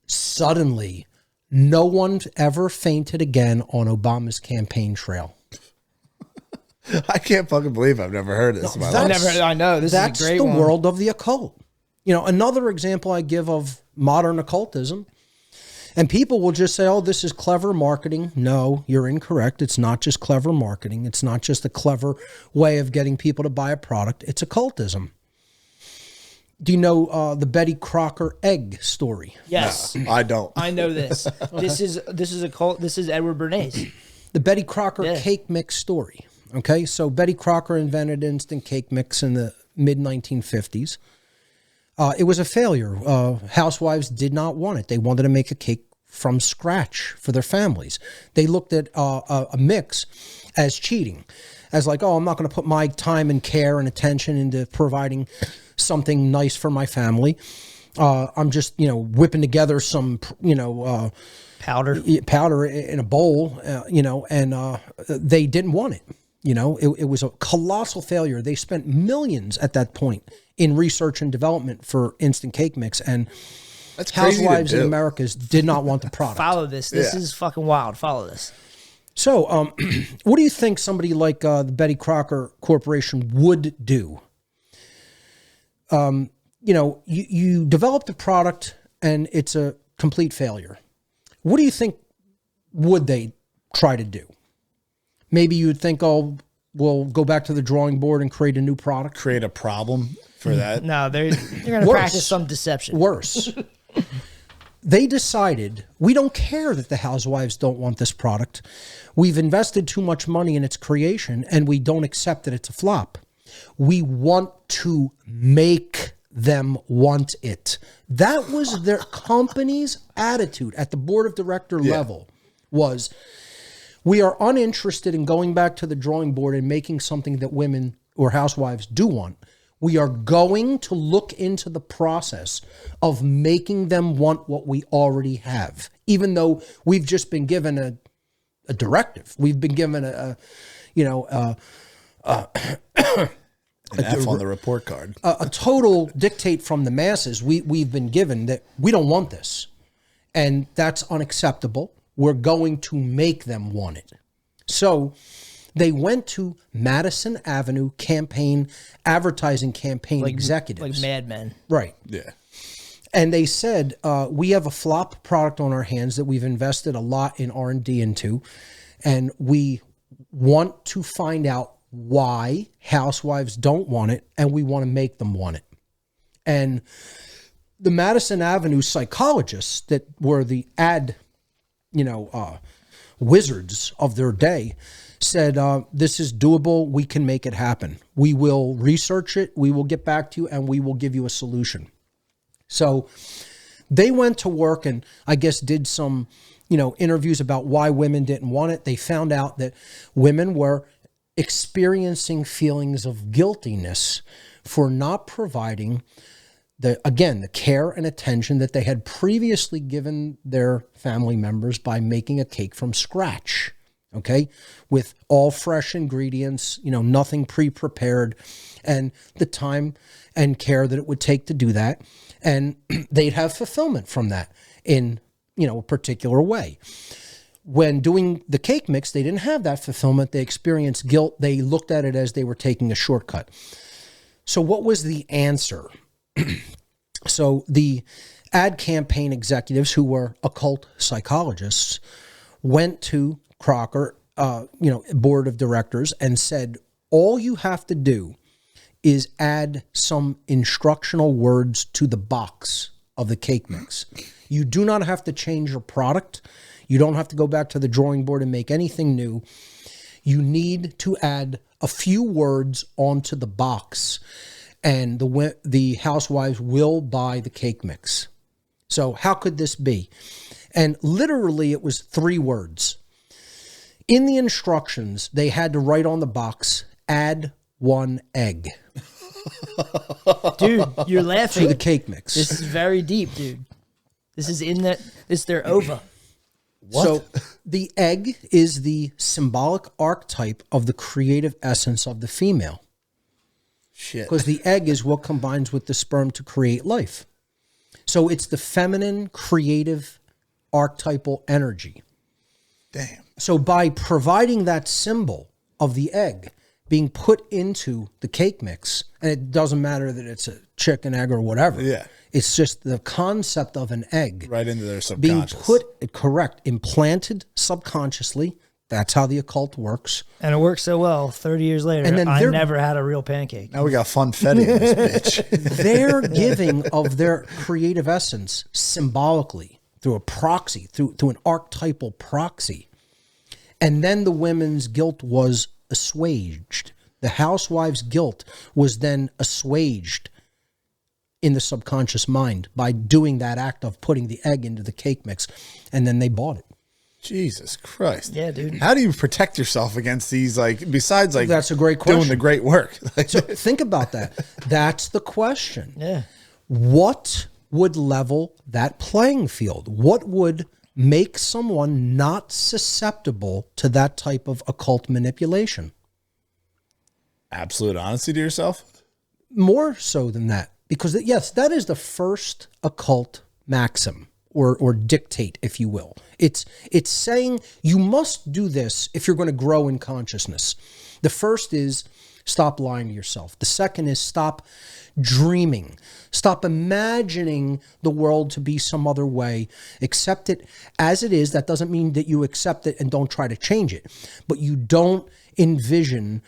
suddenly, no one ever fainted again on Obama's campaign trail. I can't fucking believe I've never heard this in my life. I know. This is That's a great the one. world of the occult. Another example I give of modern occultism, and people will just say, oh, this is clever marketing. No, you're incorrect. It's not just clever marketing. It's not just a clever way of getting people to buy a product. It's occultism. Do you know the Betty Crocker egg story? Yes. No, I don't. I know this. This is a cult. This is Edward Bernays. The Betty Crocker cake mix story. Okay, so Betty Crocker invented instant cake mix in the mid-1950s. It was a failure. Housewives did not want it. They wanted to make a cake from scratch for their families. They looked at a mix as cheating, as like, oh, I'm not going to put my time and care and attention into providing something nice for my family. I'm just, whipping together some, Powder. powder in a bowl, and they didn't want it. It was a colossal failure. They spent millions at that point in research and development for instant cake mix, and That's crazy to housewives in do. America did not want the product. Follow this. This is fucking wild. Follow this. So, what do you think somebody like the Betty Crocker Corporation would do? You developed a product and it's a complete failure. What do you think would they try to do? Maybe you would think, oh, we'll go back to the drawing board and create a new product. Create a problem for that. No, they're going to Worse. practice some deception. Worse. They decided, we don't care that the housewives don't want this product. We've invested too much money in its creation and we don't accept that it's a flop. We want to make them want it. That was their company's attitude at the board of director level was, we are uninterested in going back to the drawing board and making something that women or housewives do want. We are going to look into the process of making them want what we already have, even though we've just been given a directive. We've been given an F on the report card. a total dictate from the masses. We've been given that we don't want this, and that's unacceptable. We're going to make them want it. So they went to Madison Avenue advertising campaign executives. Like Mad Men. Right. Yeah. And they said, we have a flop product on our hands that we've invested a lot in R&D into, and we want to find out why housewives don't want it, and we want to make them want it. And the Madison Avenue psychologists that were the wizards of their day said, this is doable. We can make it happen. We will research it. We will get back to you and we will give you a solution. So they went to work and I guess did some, interviews about why women didn't want it. They found out that women were experiencing feelings of guiltiness for not providing the care and attention that they had previously given their family members by making a cake from scratch, okay, with all fresh ingredients, nothing pre-prepared, and the time and care that it would take to do that. And they'd have fulfillment from that in, a particular way. When doing the cake mix, they didn't have that fulfillment. They experienced guilt. They looked at it as they were taking a shortcut. So what was the answer? So the ad campaign executives who were occult psychologists went to Crocker, board of directors and said, all you have to do is add some instructional words to the box of the cake mix. You do not have to change your product. You don't have to go back to the drawing board and make anything new. You need to add a few words onto the box, and the housewives will buy the cake mix. So how could this be? And literally it was 3 words. In the instructions, they had to write on the box, add 1 egg Dude, you're to laughing. the cake mix. This is very deep, dude. This is in that. This is their ova. So the egg is the symbolic archetype of the creative essence of the female. Shit. Because the egg is what combines with the sperm to create life. So it's the feminine, creative, archetypal energy. Damn. So by providing that symbol of the egg being put into the cake mix, and it doesn't matter that it's a chicken egg or whatever. Yeah. It's just the concept of an egg. Right into their Being subconscious. implanted subconsciously. That's how the occult works. And it works so well. 30 years later, And then I they're- never had a real pancake. Now we got funfetti in this bitch. Their giving of their creative essence symbolically through a proxy, through an archetypal proxy. And then the women's guilt was assuaged. The housewife's guilt was then assuaged in the subconscious mind by doing that act of putting the egg into the cake mix. And then they bought it. Jesus Christ. Yeah, dude. How do you protect yourself against these, like, besides, like, That's a great doing question. the great work? Like, So think about that. That's the question. Yeah. What would level that playing field? What would make someone not susceptible to that type of occult manipulation? absolute honesty to yourself? More so than that. Because, yes, that is the first occult maxim or dictate, if you will. It's saying you must do this if you're going to grow in consciousness. The first is stop lying to yourself. The second is stop dreaming. Stop imagining the world to be some other way. Accept it as it is. That doesn't mean that you accept it and don't try to change it. But you don't envision,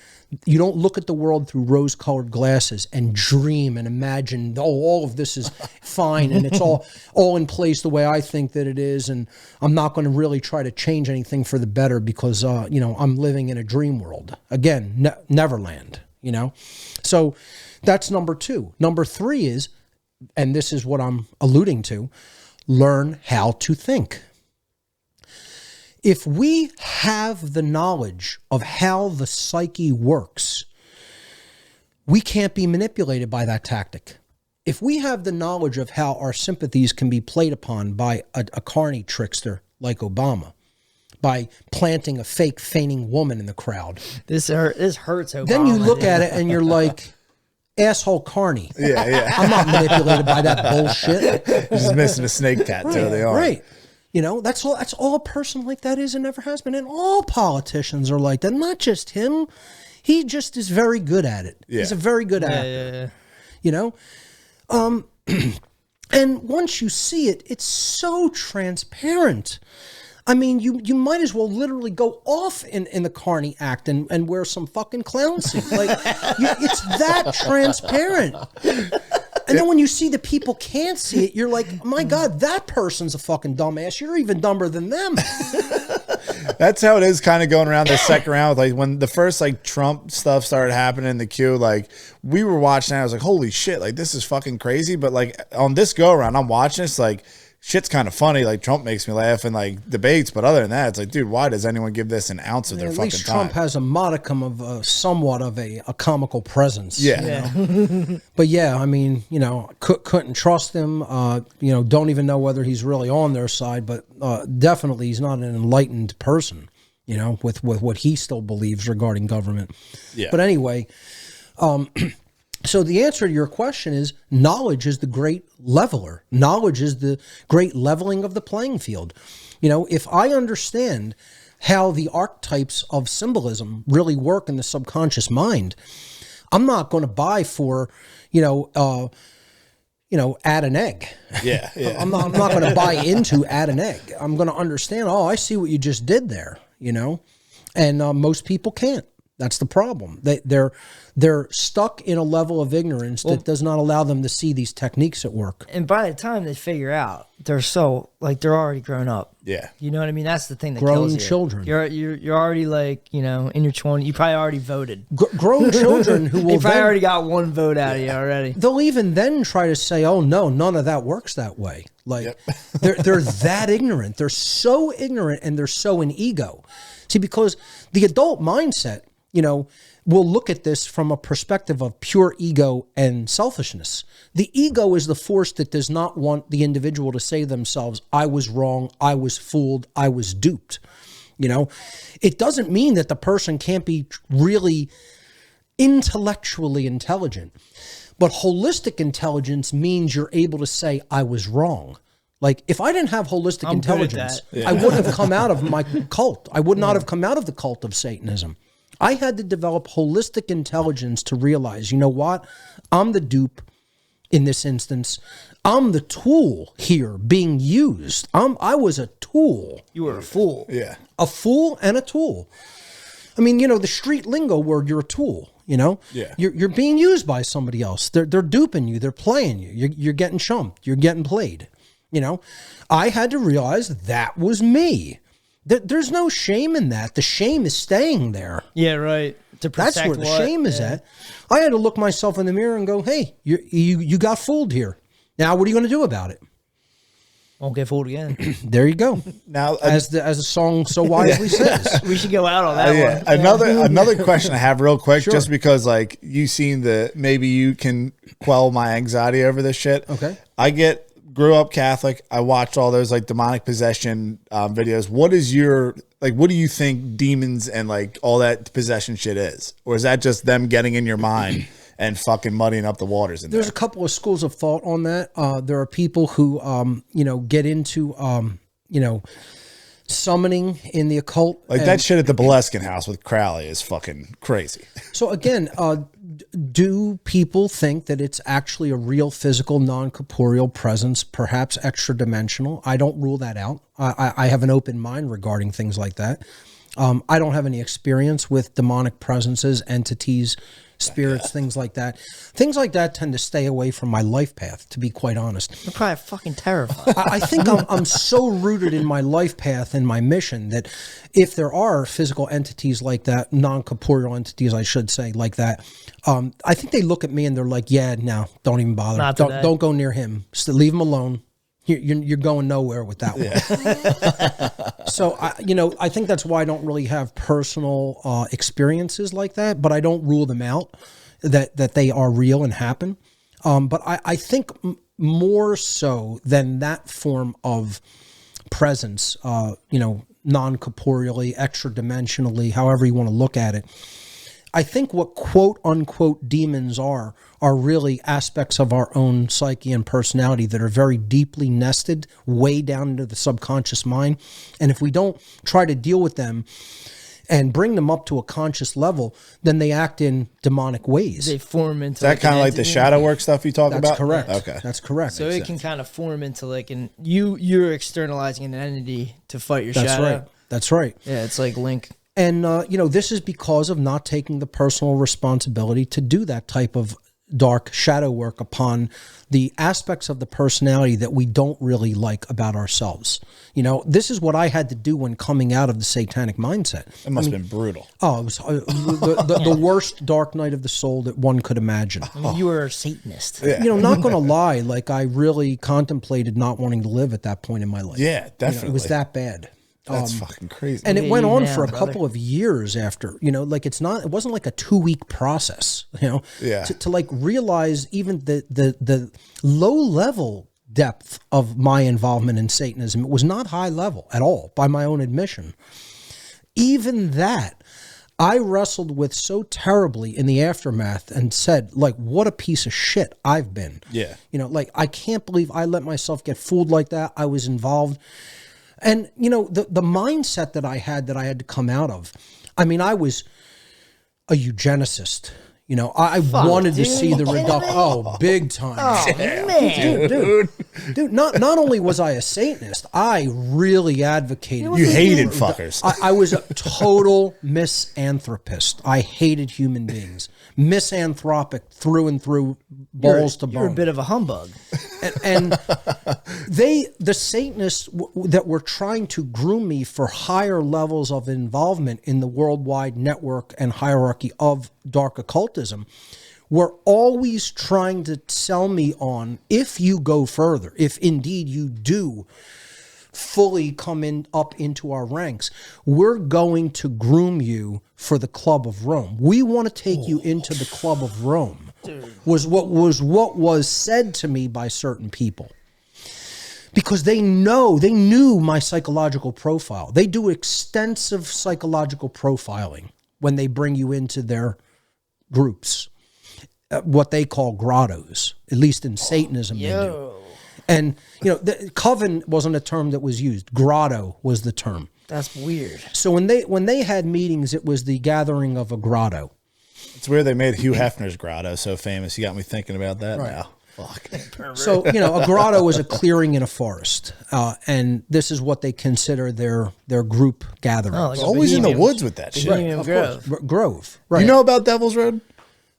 you don't look at the world through rose-colored glasses and dream and imagine, oh, all of this is fine and it's all in place the way I think that it is, and I'm not going to really try to change anything for the better because I'm living in a dream world. Again, Neverland, So that's number 2. Number 3 is, and this is what I'm alluding to, learn how to think. If we have the knowledge of how the psyche works, we can't be manipulated by that tactic. If we have the knowledge of how our sympathies can be played upon by a carny trickster like Obama, by planting a fake feigning woman in the crowd, This hurts. Obama, then you look dude. at it and you're like, asshole carny. Yeah. I'm not manipulated by that bullshit. Just missing a snake tattoo. They are. Right. That's all a person like that is and never has been. And all politicians are like that. Not just him. He just is very good at it. Yeah. He's a very good actor. Yeah. And once you see it, it's so transparent. I mean, you might as well literally go off in the carny act and wear some fucking clown suit. Like, it's that transparent. And then when you see the people can't see it, you're like, my God, that person's a fucking dumbass. You're even dumber than them. That's how it is kind of going around this second round. Like when the first like Trump stuff started happening in the queue, like we were watching and I was like, holy shit, like this is fucking crazy. But like on this go around, I'm watching this like shit's kind of funny. Like Trump makes me laugh and like debates. But other than that, it's like, dude, why does anyone give this an ounce of their At fucking least time? Trump has a modicum of somewhat of a comical presence. Yeah. But yeah, I mean, couldn't trust him. Don't even know whether he's really on their side, but definitely he's not an enlightened person, with what he still believes regarding government. Yeah. But anyway, so the answer to your question is knowledge is the great leveler. Knowledge is the great leveling of the playing field. If I understand how the archetypes of symbolism really work in the subconscious mind, I'm not going to buy for, add an egg. Yeah. I'm not going to buy into add an egg. I'm going to understand, I see what you just did there, and most people can't. That's the problem. They're stuck in a level of ignorance that does not allow them to see these techniques at work. And by the time they figure out, they're already grown up. Yeah. You know what I mean? That's the thing that Grown kills you. children. You're already like, in your 20s. You probably already voted. Grown children who will They probably already got one vote out of you already. They'll even then try to say, "Oh no, none of that works that way." Like they're that ignorant. They're so ignorant, and they're so in ego. See, because the adult mindset, will look at this from a perspective of pure ego and selfishness. The ego is the force that does not want the individual to say to themselves, "I was wrong, I was fooled, I was duped." It doesn't mean that the person can't be really intellectually intelligent, but holistic intelligence means you're able to say, "I was wrong." Like, if I didn't have holistic intelligence, I wouldn't have come out of my cult. I would not have come out of the cult of Satanism. I had to develop holistic intelligence to realize, you know what? I'm the dupe in this instance. I'm the tool here being used. I was a tool. You were a fool. Yeah. A fool and a tool. I mean, the street lingo word, you're a tool, Yeah. You're being used by somebody else. They're duping you. They're playing you. You're getting chumped. You're getting played. I had to realize that was me. There's no shame in that. The shame is staying there. Yeah, right. To protect That's where the shame is at. I had to look myself in the mirror and go, "Hey, you got fooled here. Now, what are you going to do about it?" Won't get fooled again. There you go. Now, as the song so wisely says. We should go out on that one. Another question I have real quick, just because you seen maybe you can quell my anxiety over this shit. Okay. Grew up Catholic. I watched all those demonic possession videos. What do you think demons and all that possession shit is? Or is that just them getting in your mind and fucking muddying up the waters in There's there? a couple of schools of thought on that. There are people who, get into, summoning in the occult. That shit at the Boleskine house with Crowley is fucking crazy. So again, do people think that it's actually a real physical, non-corporeal presence, perhaps extra-dimensional? I don't rule that out. I have an open mind regarding things like that. I don't have any experience with demonic presences, entities, spirits, things like that. Things like that tend to stay away from my life path, to be quite honest. You're probably fucking terrified. I think I'm so rooted in my life path and my mission that if there are physical entities like that, non-corporeal entities, I should say, like that, I think they look at me and they're like, "Yeah, no, don't even bother. Don't go near him. Just leave him alone. You're going nowhere with that one." Yeah. So, I think that's why I don't really have personal experiences like that, but I don't rule them out, that they are real and happen. But I think more so than that form of presence, non-corporeally, extra-dimensionally, however you want to look at it, I think what quote unquote demons are really aspects of our own psyche and personality that are very deeply nested way down into the subconscious mind. And if we don't try to deal with them and bring them up to a conscious level, then they act in demonic ways. They form into Is that kind of like the shadow work stuff you talk about? That's correct. Okay. That's correct. So it can kind of form into you're externalizing an entity to fight your That's shadow. right. That's right. Yeah, it's like Link. And, this is because of not taking the personal responsibility to do that type of dark shadow work upon the aspects of the personality that we don't really like about ourselves. This is what I had to do when coming out of the satanic mindset. It must have been brutal. Oh, it was the worst dark night of the soul that one could imagine. I mean, you were a Satanist. Yeah. Not going to lie, I really contemplated not wanting to live at that point in my life. Yeah, definitely. It was that bad. That's fucking crazy. And it went on for a brother. couple of years after, it wasn't like a 2-week process, Yeah. to realize even the low level depth of my involvement in Satanism. It was not high level at all, by my own admission. Even that, I wrestled with so terribly in the aftermath and said, what a piece of shit I've been. Yeah. I can't believe I let myself get fooled like that. I was involved. And, the mindset that I had to come out of, I mean, I was a eugenicist, You know, I wanted to dude, see the you kidding reduction. me? Oh, big time. Oh, man. Dude, not only was I a Satanist, I really advocated. You hated fuckers. I was a total misanthropist. I hated human beings. Misanthropic through and through, balls to bone. You're a bit of a humbug. And the Satanists that were trying to groom me for higher levels of involvement in the worldwide network and hierarchy of dark occultism were always trying to sell me on, if you go further, if indeed you do fully come up into our ranks, we're going to groom you for the Club of Rome. We want to take you into the Club of Rome. Was what was said to me by certain people. Because they knew my psychological profile. They do extensive psychological profiling when they bring you into their groups, what they call grottos, at least in Satanism they do. And, you know, coven wasn't a term that was used. Grotto was the term. That's weird. So when they had meetings, it was the gathering of a grotto. It's weird they made Hugh Hefner's grotto so famous. You got me thinking about that now. Fuck. So, you know, a grotto is a clearing in a forest. And this is what they consider their group gatherings. Oh, like Always in the woods with that shit. Bohemian Grove. Grove. Right. You know about Devil's Road?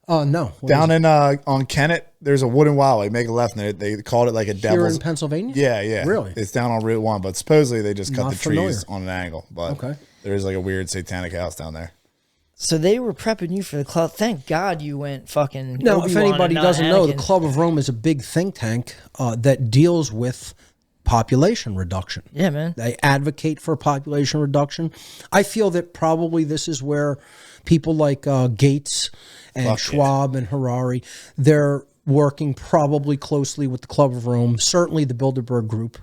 No. What Down in on Kennett, there's a wooden wall. Like make a left, and they called it like a Here Devil's. in Pennsylvania? Yeah. Really? It's down on Route 1, but supposedly they just cut Not the familiar. trees on an angle. But Okay. there is like a weird satanic house down there. So they were prepping you for the club. Thank God you went fucking. Now, if Obi-Wan anybody and not doesn't know, the Anakin. Club of Rome is a big think tank that deals with population reduction. Yeah, man. They advocate for population reduction. I feel that probably this is where people like Gates and Schwab and Harari, they're working probably closely with the Club of Rome, certainly the Bilderberg Group,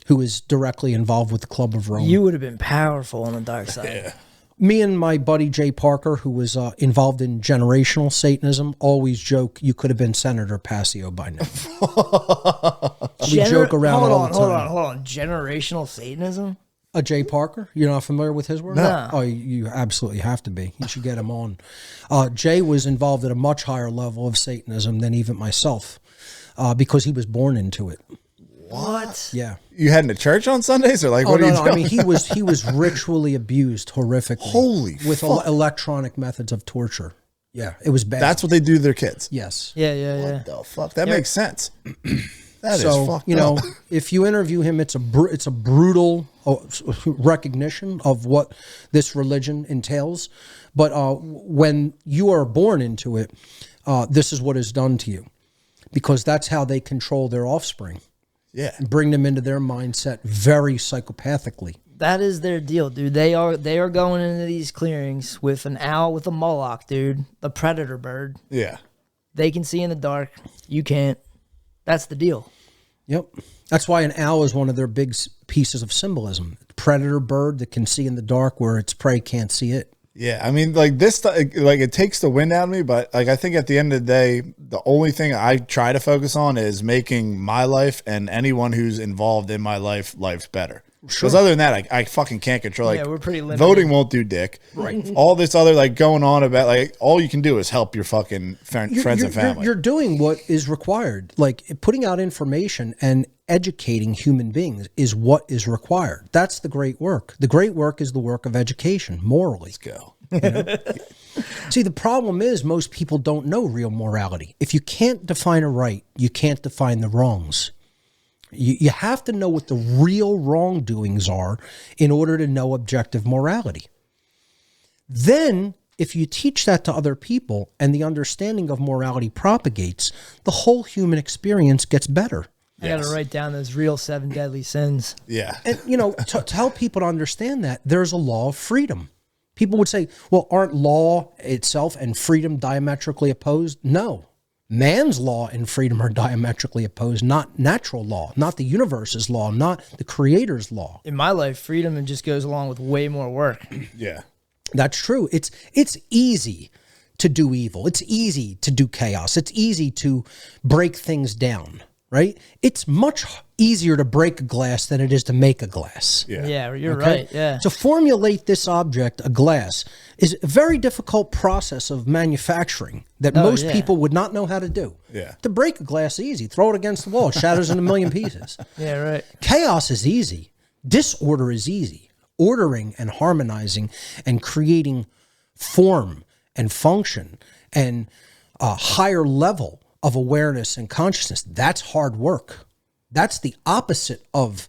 who is directly involved with the Club of Rome. You would have been powerful on the dark side. Me and my buddy Jay Parker, who was involved in generational Satanism, always joke you could have been Senator Passio by now. We joke around all the time. Hold on. Generational Satanism? Jay Parker, you're not familiar with his work? No. Oh, you absolutely have to be. You should get him on. Jay was involved at a much higher level of Satanism than even myself, because he was born into it. What? Yeah. You heading to church on Sundays, or like what are you doing? I mean, he was ritually abused horrifically. Holy with fuck. electronic methods of torture. Yeah, it was bad. That's what they do to their kids. Yes. Yeah. What the fuck? That makes sense. That is So fucked you know, up. if you interview him, it's a brutal recognition of what this religion entails. But when you are born into it, this is what is done to you, because that's how they control their offspring. Yeah. Bring them into their mindset very psychopathically. That is their deal, dude. They are going into these clearings with an owl with a Moloch, dude. The predator bird. Yeah. They can see in the dark. You can't. That's the deal. Yep. That's why an owl is one of their big pieces of symbolism. Predator bird that can see in the dark where its prey can't see it. Yeah, I mean, like this, like it takes the wind out of me, but like I think at the end of the day, the only thing I try to focus on is making my life and anyone who's involved in my life's better. Because other than that, I fucking can't control. Like, Yeah, we're pretty limited. voting won't do dick. Right. All this other like going on about like all you can do is help your fucking friends and family. You're doing what is required. Like putting out information and educating human beings is what is required. That's the great work. The great work is the work of education, morally. Let's go. See, the problem is most people don't know real morality. If you can't define a right, you can't define the wrongs. You have to know what the real wrongdoings are in order to know objective morality. Then, if you teach that to other people and the understanding of morality propagates, the whole human experience gets better. I got to write down those real 7 deadly sins. Yeah. And, you know, to help people to understand that, there's a law of freedom. People would say, well, aren't law itself and freedom diametrically opposed? No. Man's law and freedom are diametrically opposed, not natural law, not the universe's law, not the creator's law. In my life, freedom just goes along with way more work. Yeah. That's true. It's easy to do evil. It's easy to do chaos. It's easy to break things down. right? It's much easier to break a glass than it is to make a glass. Yeah, you're right. Yeah. To formulate this object, a glass, is a very difficult process of manufacturing that most people would not know how to do. Yeah. To break a glass, easy. Throw it against the wall. It shatters in a million pieces. Yeah, right. Chaos is easy. Disorder is easy. Ordering and harmonizing and creating form and function and a higher level of awareness and consciousness, that's hard work. That's the opposite of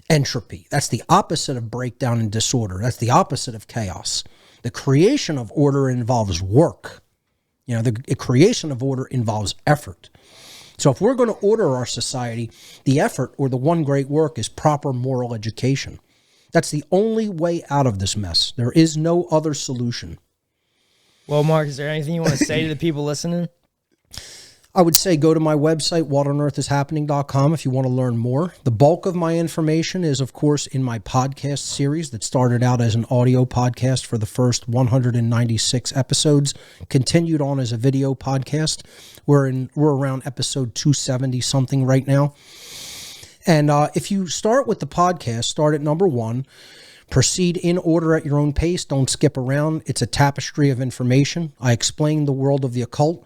entropy. That's the opposite of breakdown and disorder. That's the opposite of chaos. The creation of order involves work. You know, the creation of order involves effort. So if we're going to order our society, the effort or the one great work is proper moral education. That's the only way out of this mess. There is no other solution. Well, Mark, is there anything you want to say to the people listening? I would say go to my website, whatonearthishappening.com, if you want to learn more. The bulk of my information is, of course, in my podcast series that started out as an audio podcast for the first 196 episodes, continued on as a video podcast. We're around episode 270 something right now. And if you start with the podcast, start at number 1. Proceed in order at your own pace. Don't skip around. It's a tapestry of information. I explain the world of the occult.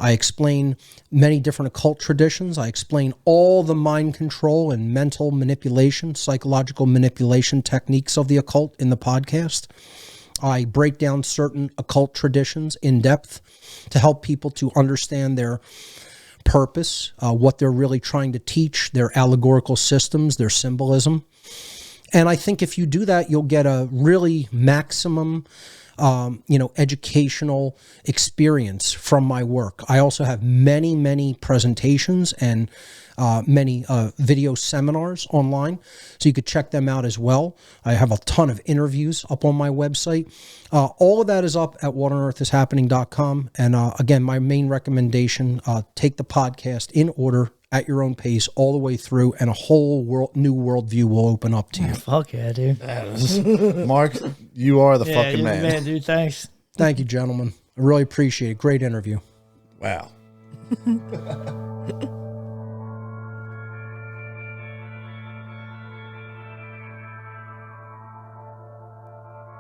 I explain many different occult traditions. I explain all the mind control and mental manipulation, psychological manipulation techniques of the occult in the podcast. I break down certain occult traditions in depth to help people to understand their purpose, what they're really trying to teach, their allegorical systems, their symbolism. And I think if you do that, you'll get a really maximum educational experience from my work. I also have many, many presentations and many video seminars online, so you could check them out as well. I have a ton of interviews up on my website. All of that is up at whatonearthishappening.com. And again, my main recommendation, take the podcast in order at your own pace all the way through, and a whole new worldview will open up to you. Fuck yeah, dude. Mark, you are the fucking you're man. the man, dude. Thanks. Thank you, gentlemen. I really appreciate it. Great interview. Wow.